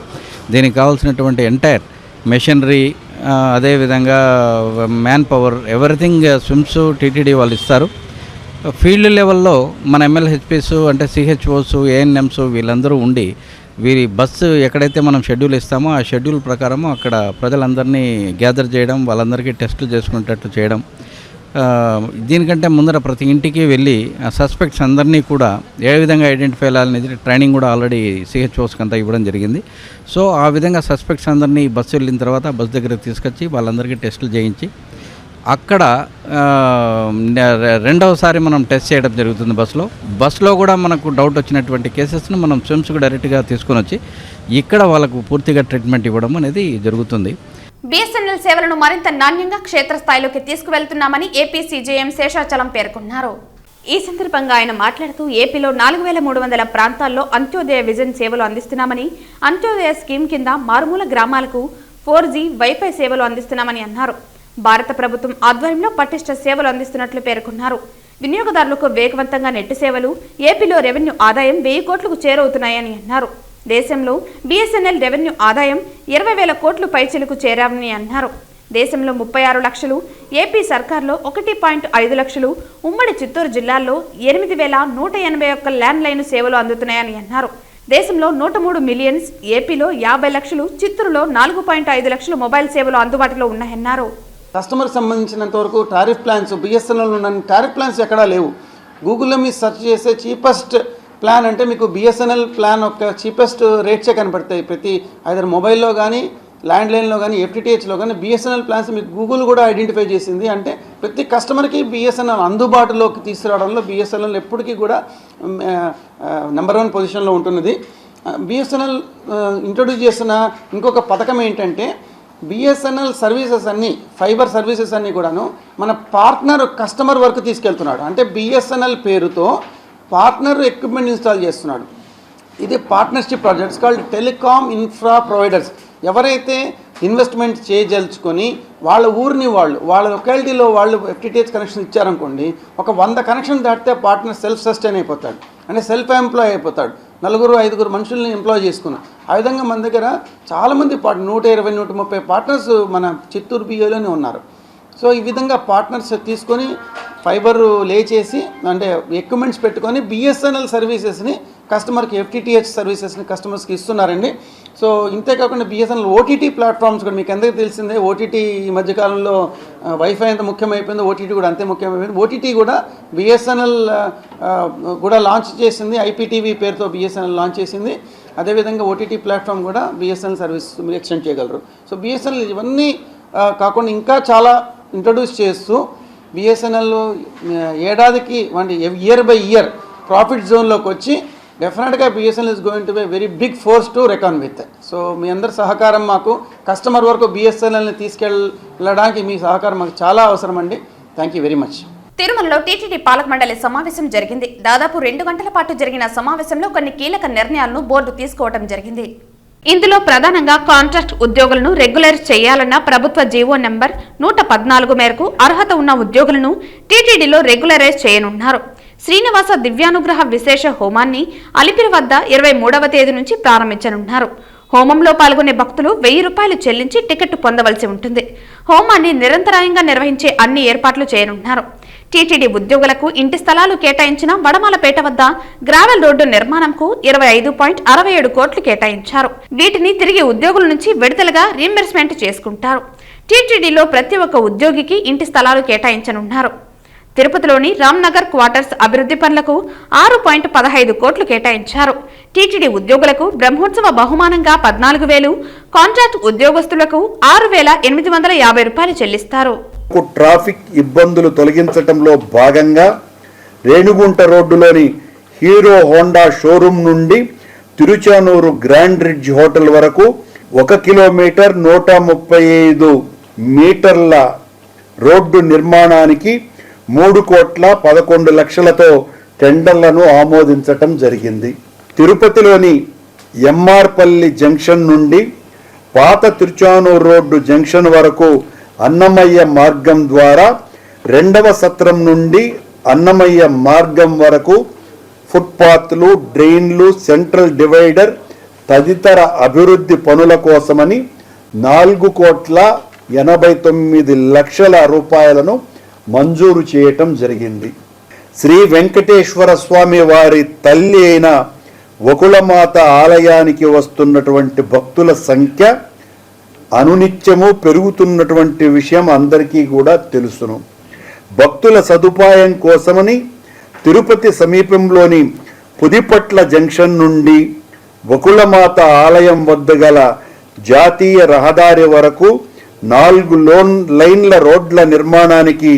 దీనికి కావాల్సినటువంటి ఎంటైర్ మెషినరీ, అదేవిధంగా man power, everything SVIMS TTD వాళ్ళు ఇస్తారు. ఫీల్డ్ లెవెల్లో మన MLHPs అంటే CHOs, ANMs వీళ్ళందరూ ఉండి వీరి బస్సు ఎక్కడైతే మనం షెడ్యూల్ ఇస్తామో ఆ షెడ్యూల్ ప్రకారము అక్కడ ప్రజలందరినీ గ్యాదర్ చేయడం, వాళ్ళందరికీ టెస్టులు చేసుకునేటట్లు చేయడం. దీనికంటే ముందర ప్రతి ఇంటికి వెళ్ళి సస్పెక్ట్స్ అందరినీ కూడా ఏ విధంగా ఐడెంటిఫై అవ్వాలనేది ట్రైనింగ్ కూడా ఆల్రెడీ CHOస్కి అంతా ఇవ్వడం జరిగింది. సో ఆ విధంగా సస్పెక్ట్స్ అందరినీ బస్సు వెళ్ళిన తర్వాత బస్ దగ్గరికి తీసుకొచ్చి వాళ్ళందరికీ టెస్టులు చేయించి అక్కడ రెండవసారి మనం టెస్ట్ చేయడం జరుగుతుంది. బస్సులో కూడా మనకు డౌట్ వచ్చినటువంటి కేసెస్ను మనం స్విమ్స్కు డైరెక్ట్గా తీసుకొని వచ్చి ఇక్కడ వాళ్ళకు పూర్తిగా ట్రీట్మెంట్ ఇవ్వడం అనేది జరుగుతుంది. BSNL సేవలను మరింత నాణ్యంగా క్షేత్రస్థాయిలోకి తీసుకువెళ్తున్నామని ఏపీ CJM శేషాచలం పేర్కొన్నారు. ఈ సందర్భంగా ఆయన మాట్లాడుతూ ఏపీలో 4300 ప్రాంతాల్లో అంత్యోదయ విజన్ సేవలు అందిస్తున్నామని, అంత్యోదయ స్కీమ్ కింద మారుమూల గ్రామాలకు 4G వైఫై సేవలు అందిస్తున్నామని అన్నారు. భారత ప్రభుత్వం ఆధ్వర్యంలో పటిష్ట సేవలు అందిస్తున్నట్లు పేర్కొన్నారు. వినియోగదారులకు వేగవంతంగా నెట్ సేవలు, ఏపీలో రెవెన్యూ ఆదాయం 1000 కోట్లకు చేరవుతున్నాయని అన్నారు. దేశంలో BSNL రెవెన్యూ ఆదాయం 20,000 కోట్లు పైచిలకు చేరామని అన్నారు. దేశంలో 36 లక్షలు, ఏపీ సర్కార్లో 1.5 లక్షలు, ఉమ్మడి చిత్తూరు జిల్లాల్లో 8,181 ల్యాండ్ లైన్ సేవలు అందుతున్నాయని అన్నారు. దేశంలో 103 మిలియన్స్, ఏపీలో 50 లక్షలు, చిత్తూరులో 4.5 లక్షలు మొబైల్ సేవలు అందుబాటులో ఉన్నాయన్నారు. కస్టమర్ సంబంధించినంత వరకు టారిఫ్ ప్లాన్స్ BSNL ఉన్న టారిఫ్ ప్లాన్స్ ఎక్కడా లేవు. గూగుల్లో మీరు సెర్చ్ చేసే చీపెస్ట్ ప్లాన్ అంటే మీకు BSNL ప్లాన్ ఒక చీపెస్ట్ రేట్సే కనపడతాయి. ప్రతి ఐదర్ మొబైల్లో కానీ, ల్యాండ్లైన్లో కానీ, FTTHలో కానీ BSNL ప్లాన్స్ మీకు గూగుల్ కూడా ఐడెంటిఫై చేసింది. అంటే ప్రతి కస్టమర్కి BSNL అందుబాటులోకి తీసుకురావడంలో BSNL ఎప్పటికీ కూడా నెంబర్ 1 పొజిషన్లో ఉంటున్నది. BSNL ఇంట్రొడ్యూస్ చేసిన ఇంకొక పథకం ఏంటంటే BSNL సర్వీసెస్ అన్నీ, ఫైబర్ సర్వీసెస్ అన్నీ కూడాను మన పార్ట్నర్ కస్టమర్ వరకు తీసుకెళ్తున్నాడు. అంటే BSNL పేరుతో పార్ట్నర్ ఎక్విప్మెంట్ ఇన్స్టాల్ చేస్తున్నాడు. ఇది partnership projects called telecom infra providers. ఎవరైతే ఇన్వెస్ట్మెంట్ చేయదలుచుకొని వాళ్ళ ఊరిని వాళ్ళ లొకాలిటీలో వాళ్ళు FTTH కనెక్షన్ ఇచ్చారనుకోండి, ఒక 100 కనెక్షన్ దాటితే పార్ట్నర్ సెల్ఫ్ సస్టైన్ అయిపోతాడు, అంటే సెల్ఫ్ ఎంప్లాయ్ అయిపోతాడు. 4-5 మనుషుల్ని ఎంప్లాయ్ చేసుకున్నాం. ఆ విధంగా మన దగ్గర చాలామంది 120-130 పార్ట్నర్స్ మన చిత్తూరు BOలోనే ఉన్నారు. సో ఈ విధంగా పార్ట్నర్స్ తీసుకొని ఫైబర్ లే చేసి అంటే ఎక్విప్మెంట్స్ పెట్టుకొని BSNL సర్వీసెస్ని కస్టమర్కి, FTTH సర్వీసెస్ని కస్టమర్స్కి ఇస్తున్నారండి. సో ఇంతేకాకుండా BSNL OTT ప్లాట్ఫామ్స్ కూడా మీకు అందరికీ తెలిసిందే. OTT ఈ మధ్యకాలంలో వైఫై ఎంత ముఖ్యమైపోయిందో OTT కూడా అంతే ముఖ్యమైపోయింది. OTT కూడా BSNL కూడా లాంచ్ చేసింది. IPTV పేరుతో BSNL లాంచ్ చేసింది. అదేవిధంగా OTT ప్లాట్ఫామ్ కూడా BSNL సర్వీస్ మీరు ఎక్స్టెండ్ చేయగలరు. సో BSNL ఇవన్నీ కాకుండా ఇంకా చాలా ఇంట్రడ్యూస్ చేస్తూ BSNL ఏడాదికి ఇయర్ బై ఇయర్ ప్రాఫిట్ జోన్లోకి వచ్చి డెఫినెట్గా BSNL is going to be very big force to reckon with. So మీ అందరి సహకారం మాకు కస్టమర్ వరకు BSNLని తీసుకెళ్ళడానికి మీ సహకారం మాకు చాలా అవసరం అండి. Thank you very much. తిరుమలలో టీటీడీ పాలక మండలి సమావేశం జరిగింది. దాదాపు 2 గంటల పాటు జరిగిన సమావేశంలో కొన్ని కీలక నిర్ణయాలను బోర్డు తీసుకోవడం జరిగింది. ఇందులో ప్రధానంగా కాంట్రాక్ట్ ఉద్యోగులను రెగ్యులర్ చేయాలన్న ప్రభుత్వ జీవో నెంబర్ 114 మేరకు అర్హత ఉన్న ఉద్యోగులను టీటీడీలో రెగ్యులరైజ్ చేయనున్నారు. శ్రీనివాస దివ్యానుగ్రహ విశేష హోమాన్ని అలిపిరి వద్ద 23వ తేదీ నుంచి ప్రారంభించనున్నారు. హోమంలో పాల్గొనే భక్తులు 1000 రూపాయలు చెల్లించి టికెట్ పొందవలసి ఉంటుంది. హోమాన్ని నిరంతరాయంగా నిర్వహించే అన్ని ఏర్పాట్లు చేయనున్నారు. టీటీడీ ఉద్యోగులకు ఇంటి స్థలాలు కేటాయించిన వడమాలపేట వద్ద గ్రావెల్ రోడ్డు నిర్మాణంకు 25.67 కోట్లు కేటాయించారు. వీటిని తిరిగి ఉద్యోగుల నుంచి విడుదలగా రీయింబర్స్మెంట్ చేసుకుంటారు. టీటీడీలో ప్రతి ఒక్క ఉద్యోగికి ఇంటి స్థలాలు కేటాయించనున్నారు. తిరుపతిలోని రామ్నగర్ క్వార్టర్స్ అభివృద్ధి పనులకు 6.15 కోట్లు కేటాయించారు. టీటీడీ ఉద్యోగులకు బ్రహ్మోత్సవ బహుమానంగా 14,000, కాంట్రాక్ట్ ఉద్యోగస్తులకు 6,850 రూపాయలు చెల్లిస్తారు. ట్రాఫిక్ ఇబ్బందులు తొలగించడంలో భాగంగా రేణుగుంట రోడ్డులోని హీరో హోండా షోరూం నుండి తిరుచానూరు గ్రాండ్ రిడ్జ్ హోటల్ వరకు 1 కిలోమీటర్ 135 మీటర్ల రోడ్డు నిర్మాణానికి 3,11,00,000తో టెండర్లను ఆమోదించటం జరిగింది. తిరుపతిలోని ఎంఆర్పల్లి జంక్షన్ నుండి పాత తిరుచానూరు రోడ్డు జంక్షన్ వరకు అన్నమయ్య మార్గం ద్వారా 2వ సత్రం నుండి అన్నమయ్య మార్గం వరకు ఫుట్పాత్లు, డ్రైన్లు, సెంట్రల్ డివైడర్ తదితర అభివృద్ధి పనుల కోసమని 4,89,00,000 రూపాయలను మంజూరు చేయటం జరిగింది. శ్రీ వెంకటేశ్వర స్వామి వారి తల్లి అయిన వకుళమాత ఆలయానికి వస్తున్నటువంటి భక్తుల సంఖ్య అనునిత్యము పెరుగుతున్నటువంటి విషయం అందరికీ కూడా తెలుసును. భక్తుల సదుపాయం కోసమని తిరుపతి సమీపంలోని పుదిపట్ల జంక్షన్ నుండి వకుళమాత ఆలయం వద్ద గల జాతీయ రహదారి వరకు 4 లైన్ల రోడ్ల నిర్మాణానికి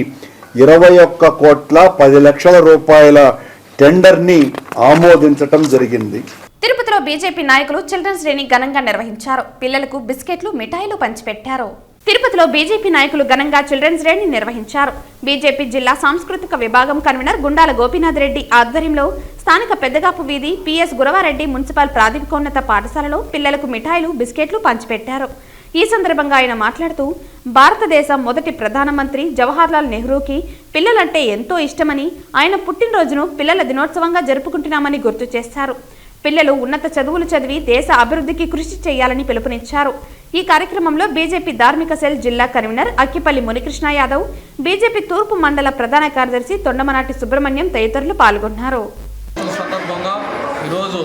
21,10,00,000 రూపాయల టెండర్ని ఆమోదించటం జరిగింది. తిరుపతిలో బీజేపీ నాయకులు చిల్డ్రన్స్ డేని ఘనంగా నిర్వహించారు. పిల్లలకు బిస్కెట్లు, మిఠాయిలు పంచిపెట్టారు. తిరుపతిలో బీజేపీ నాయకులు ఘనంగా చిల్డ్రన్స్ డేని నిర్వహించారు. బీజేపీ జిల్లా సాంస్కృతిక విభాగం కన్వీనర్ గుండాల గోపీనాథ్ రెడ్డి ఆధ్వర్యంలో స్థానిక పెద్దగాపు వీధి పిఎస్ గురవారెడ్డి మున్సిపల్ ప్రాథమికోన్నత పాఠశాలలో పిల్లలకు మిఠాయిలు, బిస్కెట్లు పంచిపెట్టారు. ఈ సందర్భంగా ఆయన మాట్లాడుతూ భారతదేశ మొదటి ప్రధానమంత్రి జవహర్లాల్ నెహ్రూకి పిల్లలంటే ఎంతో ఇష్టమని, ఆయన పుట్టినరోజును పిల్లల దినోత్సవంగా జరుపుకుంటున్నామని గుర్తు చేశారు. పిల్లలు ఉన్నత చదువులు చదివి దేశ అభివృద్ధికి కృషి చేయాలని పిలుపునిచ్చారు. ఈ కార్యక్రమంలో బీజేపీ ధార్మిక సెల్ జిల్లా కన్వీనర్ అక్కిపల్లి మునికృష్ణ యాదవ్, బీజేపీ తూర్పు మండల ప్రధాన కార్యదర్శి తొండమనాటి సుబ్రహ్మణ్యం తదితరులు పాల్గొన్నారు. సందర్భంగా ఈరోజు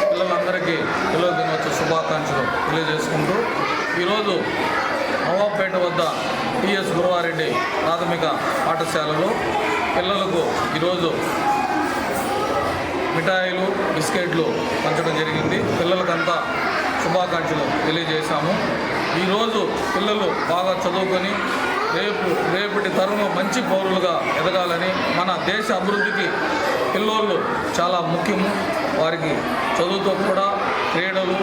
పిల్లలందరికీ పిల్లల దినోత్సవ శుభాకాంక్షలు తెలియజేసుకుంటూ ఈరోజు నవాబ్పేట వద్ద పిఎస్ గురవారెడ్డి ప్రాథమిక పాఠశాలలో పిల్లలకు ఈరోజు మిఠాయిలు, బిస్కెట్లు పంచడం జరిగింది. పిల్లలకంతా శుభాకాంక్షలు తెలియజేశాము. ఈరోజు పిల్లలు బాగా చదువుకొని రేపటి తరంలో మంచి పౌరులుగా ఎదగాలని, మన దేశ అభివృద్ధికి పిల్లోళ్ళు చాలా ముఖ్యము. వారికి చదువుతో కూడా క్రీడలు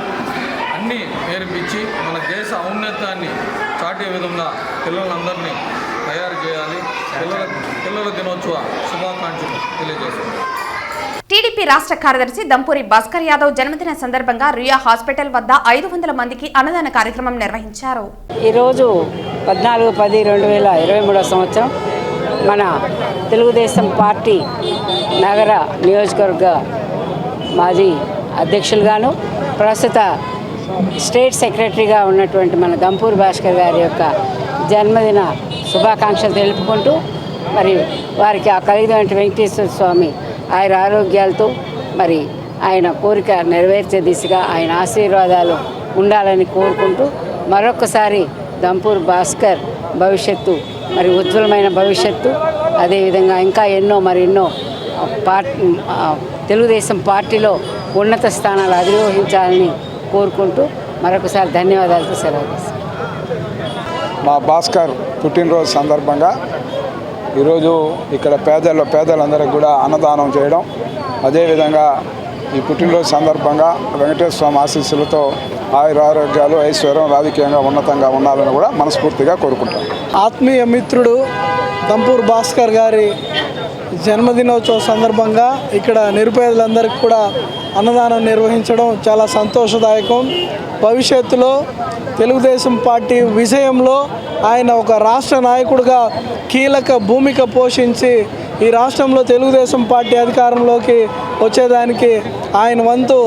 అన్నీ నేర్పించి మన దేశ ఔన్నత్యాన్ని చాటే విధంగా పిల్లలందరినీ తయారు చేయాలి. పిల్లల దినోత్సవ శుభాకాంక్షలు తెలియజేశాము. టీడీపీ రాష్ట్ర కార్యదర్శి దంపూరి భాస్కర్ యాదవ్ జన్మదిన సందర్భంగా రుయా హాస్పిటల్ వద్ద 500 మందికి అన్నదాన కార్యక్రమం నిర్వహించారు. ఈరోజు 14/10/2023 సంవత్సరం మన తెలుగుదేశం పార్టీ నగర నియోజకవర్గ మాజీ అధ్యక్షులుగాను ప్రస్తుత స్టేట్ సెక్రటరీగా ఉన్నటువంటి మన దంపూరి భాస్కర్ గారి యొక్క జన్మదిన శుభాకాంక్షలు తెలుపుకుంటూ మరి వారికి ఆ కలిగినటువంటి వెంకటేశ్వర స్వామి ఆయన ఆరోగ్యాలతో మరి ఆయన కోరిక నెరవేర్చే దిశగా ఆయన ఆశీర్వాదాలు ఉండాలని కోరుకుంటూ మరొకసారి దంపూర్ భాస్కర్ భవిష్యత్తు మరి ఉజ్వలమైన భవిష్యత్తు, అదేవిధంగా ఇంకా ఎన్నో తెలుగుదేశం పార్టీలో ఉన్నత స్థానాలు అధిరోహించాలని కోరుకుంటూ మరొకసారి ధన్యవాదాలతో సెలవు తీసుకుంటాం. మా భాస్కర్ పుట్టినరోజు సందర్భంగా ఈరోజు ఇక్కడ పేదలందరికీ కూడా అన్నదానం చేయడం, అదేవిధంగా ఈ పుట్టినరోజు సందర్భంగా వెంకటేశ్వర స్వామి ఆశీస్సులతో ఆయురారోగ్యాలు, ఐశ్వర్యం, రాజకీయంగా ఉన్నతంగా ఉండాలని కూడా మనస్ఫూర్తిగా కోరుకుంటాం. ఆత్మీయ మిత్రుడు దంపూర్ భాస్కర్ గారి జన్మదినోత్సవ సందర్భంగా ఇక్కడ నిరుపేదలందరికీ కూడా అన్నదానం నిర్వహించడం చాలా సంతోషదాయకం. భవిష్యత్తులో తెలుగుదేశం పార్టీ విజయంలో ఆయన ఒక రాష్ట్ర నాయకుడిగా కీలక భూమిక పోషించి ఈ రాష్ట్రంలో తెలుగుదేశం పార్టీ అధికారంలోకి వచ్చేదానికి ఆయన వంతు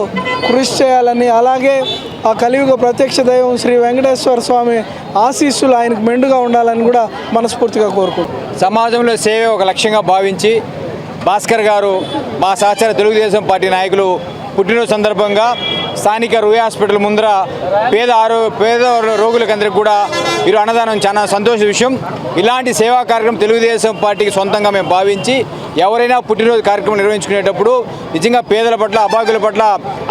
కృషి చేయాలని, అలాగే ఆ కలియుగ ప్రత్యక్ష దైవం శ్రీ వెంకటేశ్వర స్వామి ఆశీస్సులు ఆయనకు మెండుగా ఉండాలని కూడా మనస్ఫూర్తిగా కోరుకుంటున్నాం. సమాజంలో సేవే ఒక లక్ష్యంగా భావించి భాస్కర్ గారు మా సహచర తెలుగుదేశం పార్టీ నాయకులు పుట్టినరోజు సందర్భంగా స్థానిక రుయా హాస్పిటల్ ముందర పేద రోగులకందరికీ కూడా ఈరోజు అన్నదానం చాలా సంతోష విషయం. ఇలాంటి సేవా కార్యక్రమం తెలుగుదేశం పార్టీకి సొంతంగా మేము భావించి ఎవరైనా పుట్టినరోజు కార్యక్రమం నిర్వహించుకునేటప్పుడు నిజంగా పేదల పట్ల, అభాగ్యుల పట్ల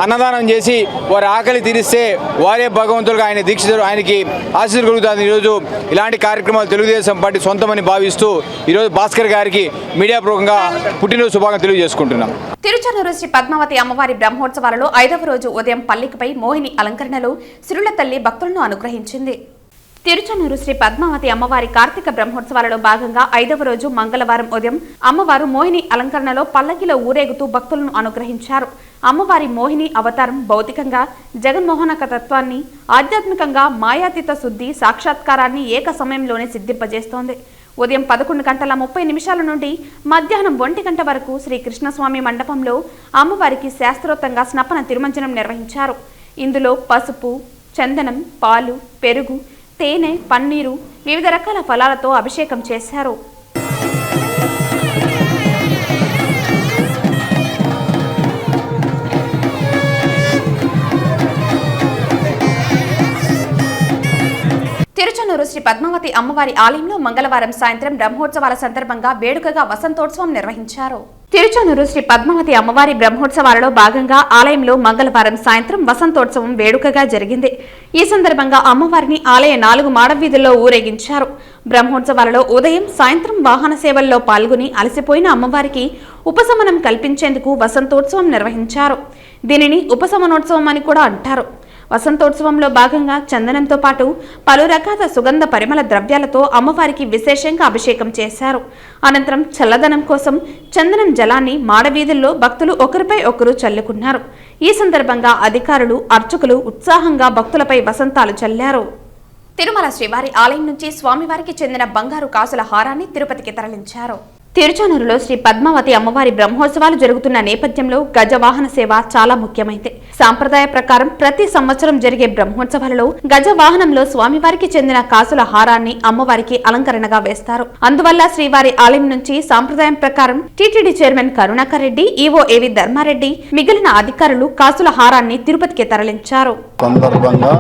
అన్నదానం చేసి వారి ఆకలి తీరిస్తే వారే భగవంతులుగా ఆయన దీక్షితులు, ఆయనకి ఆశీస్సులు కలుగుతుంది. ఈరోజు ఇలాంటి కార్యక్రమాలు తెలుగుదేశం పార్టీ సొంతమని భావిస్తూ ఈరోజు భాస్కర్ గారికి మీడియా పూర్వకంగా పుట్టినరోజు శుభాకాంక్షలు తెలియజేసుకుంటున్నాం. తిరుచానూరు శ్రీ పద్మావతి అమ్మవారి బ్రహ్మోత్సవాలలో 5వ రోజు ఉదయం పల్లికపై మోహిని అలంకరణలో సిరుల తల్లి భక్తులను అనుగ్రహించింది. తిరుచానూరు శ్రీ పద్మావతి అమ్మవారి కార్తీక బ్రహ్మోత్సవాలలో భాగంగా 5వ రోజు మంగళవారం ఉదయం అమ్మవారు మోహిని అలంకరణలో పల్లకిలో ఊరేగుతూ భక్తులను అనుగ్రహించారు. అమ్మవారి మోహిని అవతారం భౌతికంగా జగన్మోహనక తత్వాన్ని, ఆధ్యాత్మికంగా మాయాతీత శుద్ధి సాక్షాత్కారాన్ని ఏక సమయంలోనే సిద్ధింపజేస్తోంది. ఉదయం 11:30 నుండి మధ్యాహ్నం 1 గంట వరకు శ్రీ కృష్ణస్వామి మండపంలో అమ్మవారికి శాస్త్రోక్తంగా స్నపన తిరుమంజనం నిర్వహించారు. ఇందులో పసుపు, చందనం, పాలు, పెరుగు, తేనె, పన్నీరు, వివిధ రకాల ఫలాలతో అభిషేకం చేశారు. తిరుచానూరు శ్రీ పద్మావతి అమ్మవారి ఆలయంలో మంగళవారం సాయంత్రం బ్రహ్మోత్సవాల సందర్భంగా వేడుకగా వసంతోత్సవం నిర్వహించారు. తిరుచానూరు శ్రీ పద్మావతి అమ్మవారి బ్రహ్మోత్సవాలలో భాగంగా ఆలయంలో మంగళవారం సాయంత్రం వసంతోత్సవం వేడుకగా జరిగింది. ఈ సందర్భంగా అమ్మవారిని ఆలయ 4 మాడవీధుల్లో ఊరేగించారు. బ్రహ్మోత్సవాలలో ఉదయం, సాయంత్రం వాహన సేవల్లో పాల్గొని అలసిపోయిన అమ్మవారికి ఉపశమనం కల్పించేందుకు వసంతోత్సవం నిర్వహించారు. దీనిని ఉపశమనోత్సవం అని కూడా అంటారు. వసంతోత్సవంలో భాగంగా చందనంతో పాటు పలు రకాల సుగంధ పరిమళ ద్రవ్యాలతో అమ్మవారికి విశేషంగా అభిషేకం చేశారు. అనంతరం చల్లదనం కోసం చందనం జలాన్ని మాడవీధుల్లో భక్తులు ఒకరిపై ఒకరు చల్లుకున్నారు. ఈ సందర్భంగా అధికారులు, అర్చకులు ఉత్సాహంగా భక్తులపై వసంతాలు చల్లారు. తిరుమల శ్రీవారి ఆలయం నుంచి స్వామివారికి చెందిన బంగారు కాసుల హారాన్ని తిరుపతికి తరలించారు. తిరుచానూరులో శ్రీ పద్మావతి అమ్మవారి బ్రహ్మోత్సవాలు జరుగుతున్న నేపథ్యంలో గజవాహన సేవ చాలా ముఖ్యమైంది. సాంప్రదాయ ప్రకారం ప్రతి సంవత్సరం జరిగే బ్రహ్మోత్సవాలలో గజవాహనంలో స్వామివారికి చెందిన కాసుల హారాన్ని అమ్మవారికి అలంకరణగా వేస్తారు. అందువల్ల శ్రీవారి ఆలయం నుంచి సాంప్రదాయం ప్రకారం TTD chairman Karunakar Reddy, EO AV Dharma Reddy, మిగిలిన అధికారులు కాసుల హారాన్ని తిరుపతికి తరలించారు. సందర్భంగా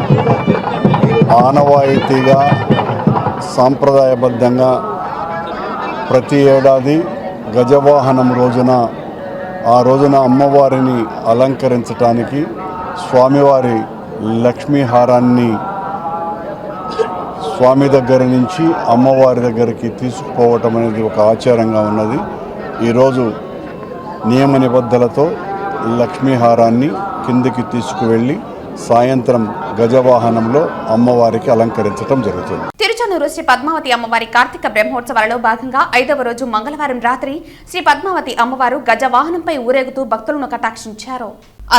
ఆనవాయితీగా సాంప్రదాయబద్ధంగా ప్రతి ఏడాది గజవాహనం రోజున ఆ రోజున అమ్మవారిని అలంకరించటానికి స్వామివారి లక్ష్మీహారాన్ని స్వామి దగ్గర నుంచి అమ్మవారి దగ్గరికి తీసుకుపోవటం అనేది ఒక ఆచారంగా ఉన్నది. ఈరోజు నియమ నిబద్ధలతో లక్ష్మీహారాన్ని కిందికి తీసుకువెళ్ళి సాయంత్రం గజవాహనంలో అమ్మవారికి అలంకరించడం జరుగుతుంది. తిరుచానూరు శ్రీ పద్మావతి అమ్మవారి కార్తీక బ్రహ్మోత్సవాలలో భాగంగా 5వ రోజు మంగళవారం రాత్రి శ్రీ పద్మావతి అమ్మవారు గజవాహనంపై ఊరేగుతూ భక్తులను కటాక్షించారు.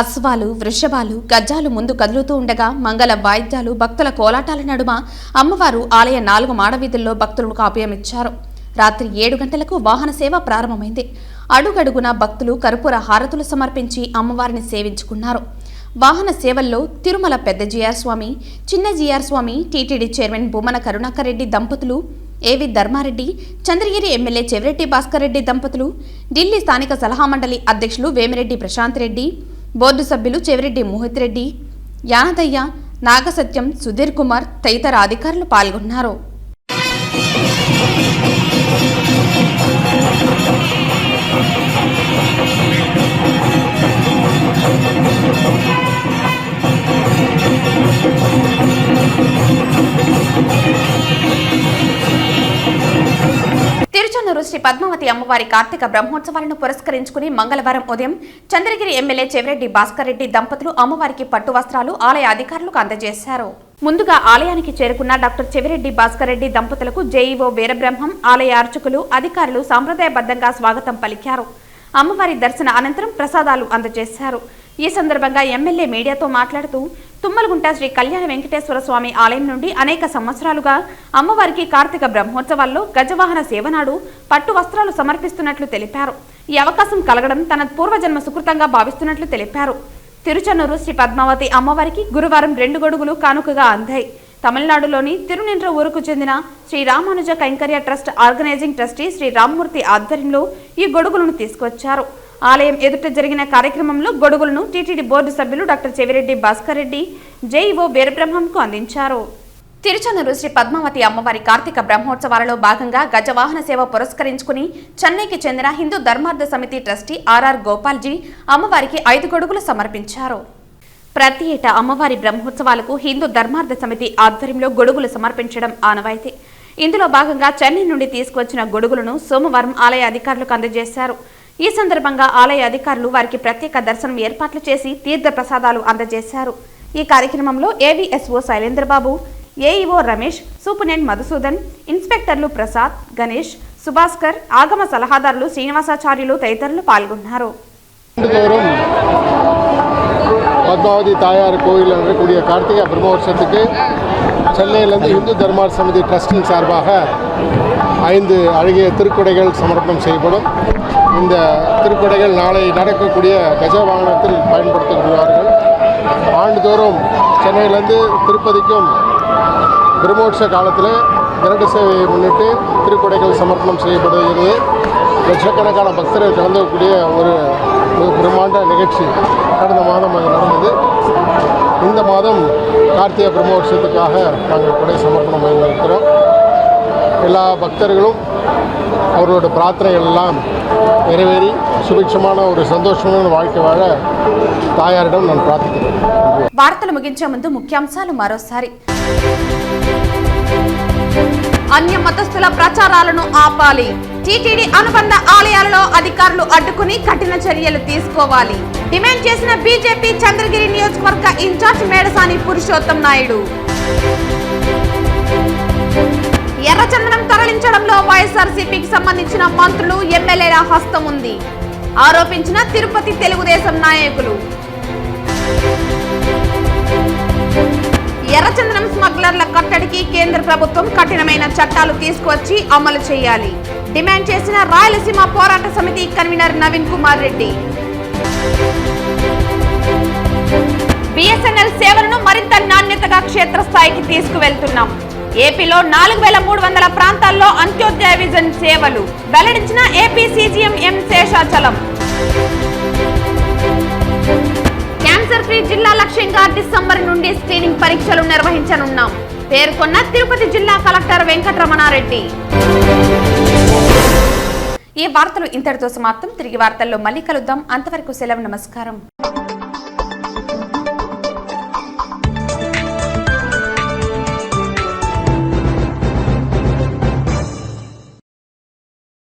అశ్వాలు, వృషభాలు, గజాలు ముందు కదులుతూ ఉండగా మంగళ వాయిద్యాలు, భక్తుల కోలాటాల నడుమ అమ్మవారు ఆలయ 4 మాడవీధుల్లో భక్తులకు అభయమిచ్చారు. రాత్రి 7 గంటలకు వాహన సేవ ప్రారంభమైంది. అడుగడుగున భక్తులు కర్పూర హారతులు సమర్పించి అమ్మవారిని సేవించుకున్నారు. వాహన సేవల్లో తిరుమల పెద్ద జిఆర్ స్వామి, చిన్న జిఆర్ స్వామి, టీటీడీ చైర్మన్ భూమన కరుణాకర్ రెడ్డి దంపతులు, ఏవి ధర్మారెడ్డి, చంద్రగిరి ఎమ్మెల్యే చెవిరెడ్డి భాస్కర్ రెడ్డి దంపతులు, ఢిల్లీ స్థానిక సలహా మండలి అధ్యక్షులు వేమిరెడ్డి ప్రశాంత్ రెడ్డి, బోర్డు సభ్యులు చెవిరెడ్డి మోహిత్ రెడ్డి, యానదయ్య, నాగసత్యం, సుధీర్ కుమార్ తదితర అధికారులు పాల్గొన్నారు. తిరుచానూరు శ్రీ పద్మావతి అమ్మవారి కార్తీక బ్రహ్మోత్సవాలను పురస్కరించుకుని మంగళవారం ఉదయం చంద్రగిరి ఎమ్మెల్యే చెవిరెడ్డి భాస్కర్ రెడ్డి దంపతులు అమ్మవారికి పట్టు వస్త్రాలు ఆలయ అధికారులకు అందజేశారు. ముందుగా ఆలయానికి చేరుకున్న డాక్టర్ చెవిరెడ్డి భాస్కర్ రెడ్డి దంపతులకు జేఈఓ వీరబ్రహ్మం, ఆలయ అర్చకులు, అధికారులు సాంప్రదాయబద్ధంగా స్వాగతం పలికారు. అమ్మవారి దర్శన అనంతరం ప్రసాదాలు అందజేశారు. ఈ సందర్భంగా ఎమ్మెల్యే మీడియాతో మాట్లాడుతూ తుమ్మలగుంట శ్రీ కళ్యాణ వెంకటేశ్వర స్వామి ఆలయం నుండి అనేక సంవత్సరాలుగా అమ్మవారికి కార్తీక బ్రహ్మోత్సవాల్లో గజవాహన సేవనాడు పట్టు వస్త్రాలు సమర్పిస్తున్నట్లు తెలిపారు. ఈ అవకాశం కలగడం తన పూర్వజన్మ సుకృతంగా భావిస్తున్నట్లు తెలిపారు. తిరుచానూరు శ్రీ పద్మావతి అమ్మవారికి గురువారం 2 గొడుగులు కానుకగా అందాయి. తమిళనాడులోని తిరునిండ్ర ఊరుకు చెందిన Sri Ramanuja Kainkarya trust organizing trustee Sri Rammurthy ఆధ్వర్యంలో ఈ గొడుగులను తీసుకొచ్చారు. ఆలయం ఎదుట జరిగిన కార్యక్రమంలో గొడుగులను టీటీడీ బోర్డు సభ్యులు డాక్టర్ చెవిరెడ్డి భాస్కర్ రెడ్డి, జేఈఓ వీరబ్రహ్మంకు అందించారు. తిరుచానూరు శ్రీ పద్మావతి అమ్మవారి కార్తీక బ్రహ్మోత్సవాలలో భాగంగా గజవాహన సేవ పురస్కరించుకుని చెన్నైకి చెందిన హిందూ ధర్మార్థ సమితి ట్రస్టీ ఆర్ఆర్ గోపాల్జీ అమ్మవారికి 5 గొడుగులు సమర్పించారు. ప్రతి ఏటా అమ్మవారి బ్రహ్మోత్సవాలకు హిందూ ధర్మార్థ సమితి ఆధ్వర్యంలో గొడుగులు సమర్పించడం ఆనవాయితీ. ఇందులో భాగంగా చెన్నై నుండి తీసుకువచ్చిన గొడుగులను సోమవారం ఆలయ అధికారులకు అందజేశారు. ఈ సందర్భంగా ఆలయ అధికారులు వారికి ప్రత్యేక దర్శనం ఏర్పాట్లు చేసి తీర్థ ప్రసాదాలు అందజేశారు. ఈ కార్యక్రమంలో AVSO Sailendrababu, AEO Ramesh, superintendent Madhusudan, ఇన్స్పెక్టర్లు ప్రసాద్, గణేష్, సుభాస్కర్, ఆగమ సలహాదారులు శ్రీనివాసాచార్యులు తదితరులు పాల్గొన్నారు. பத்மாவதி தாயார் கோயில் இருக்கக்கூடிய கார்த்திகை பிரம்மோற்சவத்துக்கு சென்னையிலிருந்து இந்து தர்மார் சமிதி ட்ரஸ்டின் சார்பாக 5 அழகிய திருக்குடைகள் சமர்ப்பணம் செய்யப்படும். இந்த திருக்குடைகள் நாளை நடக்கக்கூடிய கஜ வாகனத்தில் பயன்படுத்தப்படுவார்கள். ஆண்டுதோறும் சென்னையிலிருந்து திருப்பதிக்கும் பிரம்மோற்சவ காலத்தில் கருட சேவையை முன்னிட்டு திருக்குடைகள் சமர்ப்பணம் செய்யப்படுகிறது. லட்சக்கணக்கான பக்தர்கள் கலந்துக்கூடிய ஒரு பிரம்மாண்ட நிகழ்ச்சி கடந்த மாதம் அது நடந்தது. இந்த மாதம் கார்த்திகை பிரம்மோற்சவத்துக்காக நாங்கள் குடை சமர்ப்பணம் செய்திருக்கிறோம். எல்லா பக்தர்களும் அவர்களோட பிரார்த்தனைகள் எல்லாம் நிறைவேறி சுபிட்சமான ஒரு சந்தோஷமான வாழ்க்கை வாழ తాయారిడం నేను ప్రార్థిస్తున్నాను. వార్తలు ముగించే ముందు ముఖ్యాంశాలు మరోసారి. అన్య మతస్థుల ప్రచారాలను ఆపాలి. టీటీడీ అనుబంధ ఆలయాలలో అధికారులు అడ్డుకుని కఠిన చర్యలు తీసుకోవాలి. డిమాండ్ చేసిన బీజేపీ చంద్రగిరి నియోజకవర్గ ఇన్ఛార్జ్ మేడసాని పురుషోత్తం నాయుడు. ఎర్రచందనం తరలించడంలో వైఎస్ఆర్సీపీకి సంబంధించిన మంత్రులు ఎమ్మెల్యేల హస్తం ఉంది ఆరోపించిన తిరుపతి తెలుగుదేశం నాయకులు. ఎర్రచందనం స్మగ్లర్ల కట్టడికి కేంద్ర ప్రభుత్వం కఠినమైన చట్టాలు తీసుకువచ్చి అమలు చేయాలి. డిమాండ్ చేసిన రాయలసీమ పోరాట సమితి కన్వీనర్ నవీన్ కుమార్ రెడ్డి. బిఎస్ఎన్ఎల్ సేవలను మరింత నాణ్యతగా క్షేత్రస్థాయికి తీసుకువెళ్తున్నాం. ఏపీలో 4300 ప్రాంతాల్లో అంత్యోదయ విజన్ సేవలు వెల్లడించిన ఏపీ సీజీఎం ఎం శేషాచలం. క్యాన్సర్ ఫ్రీ జిల్లా లక్ష్యంగా డిసెంబర్ నుండి స్క్రీనింగ్ పరీక్షలు నిర్వహించనున్నాం పేర్కొన్న తిరుపతి జిల్లా కలెక్టర్ వెంకటరమణారెడ్డి. ఈ వార్తలు ఇంతటితో సమాప్తం. తిరిగి వార్తల్లో మళ్ళీ కలుద్దాం. అంతవరకు సెలవు. నమస్కారం.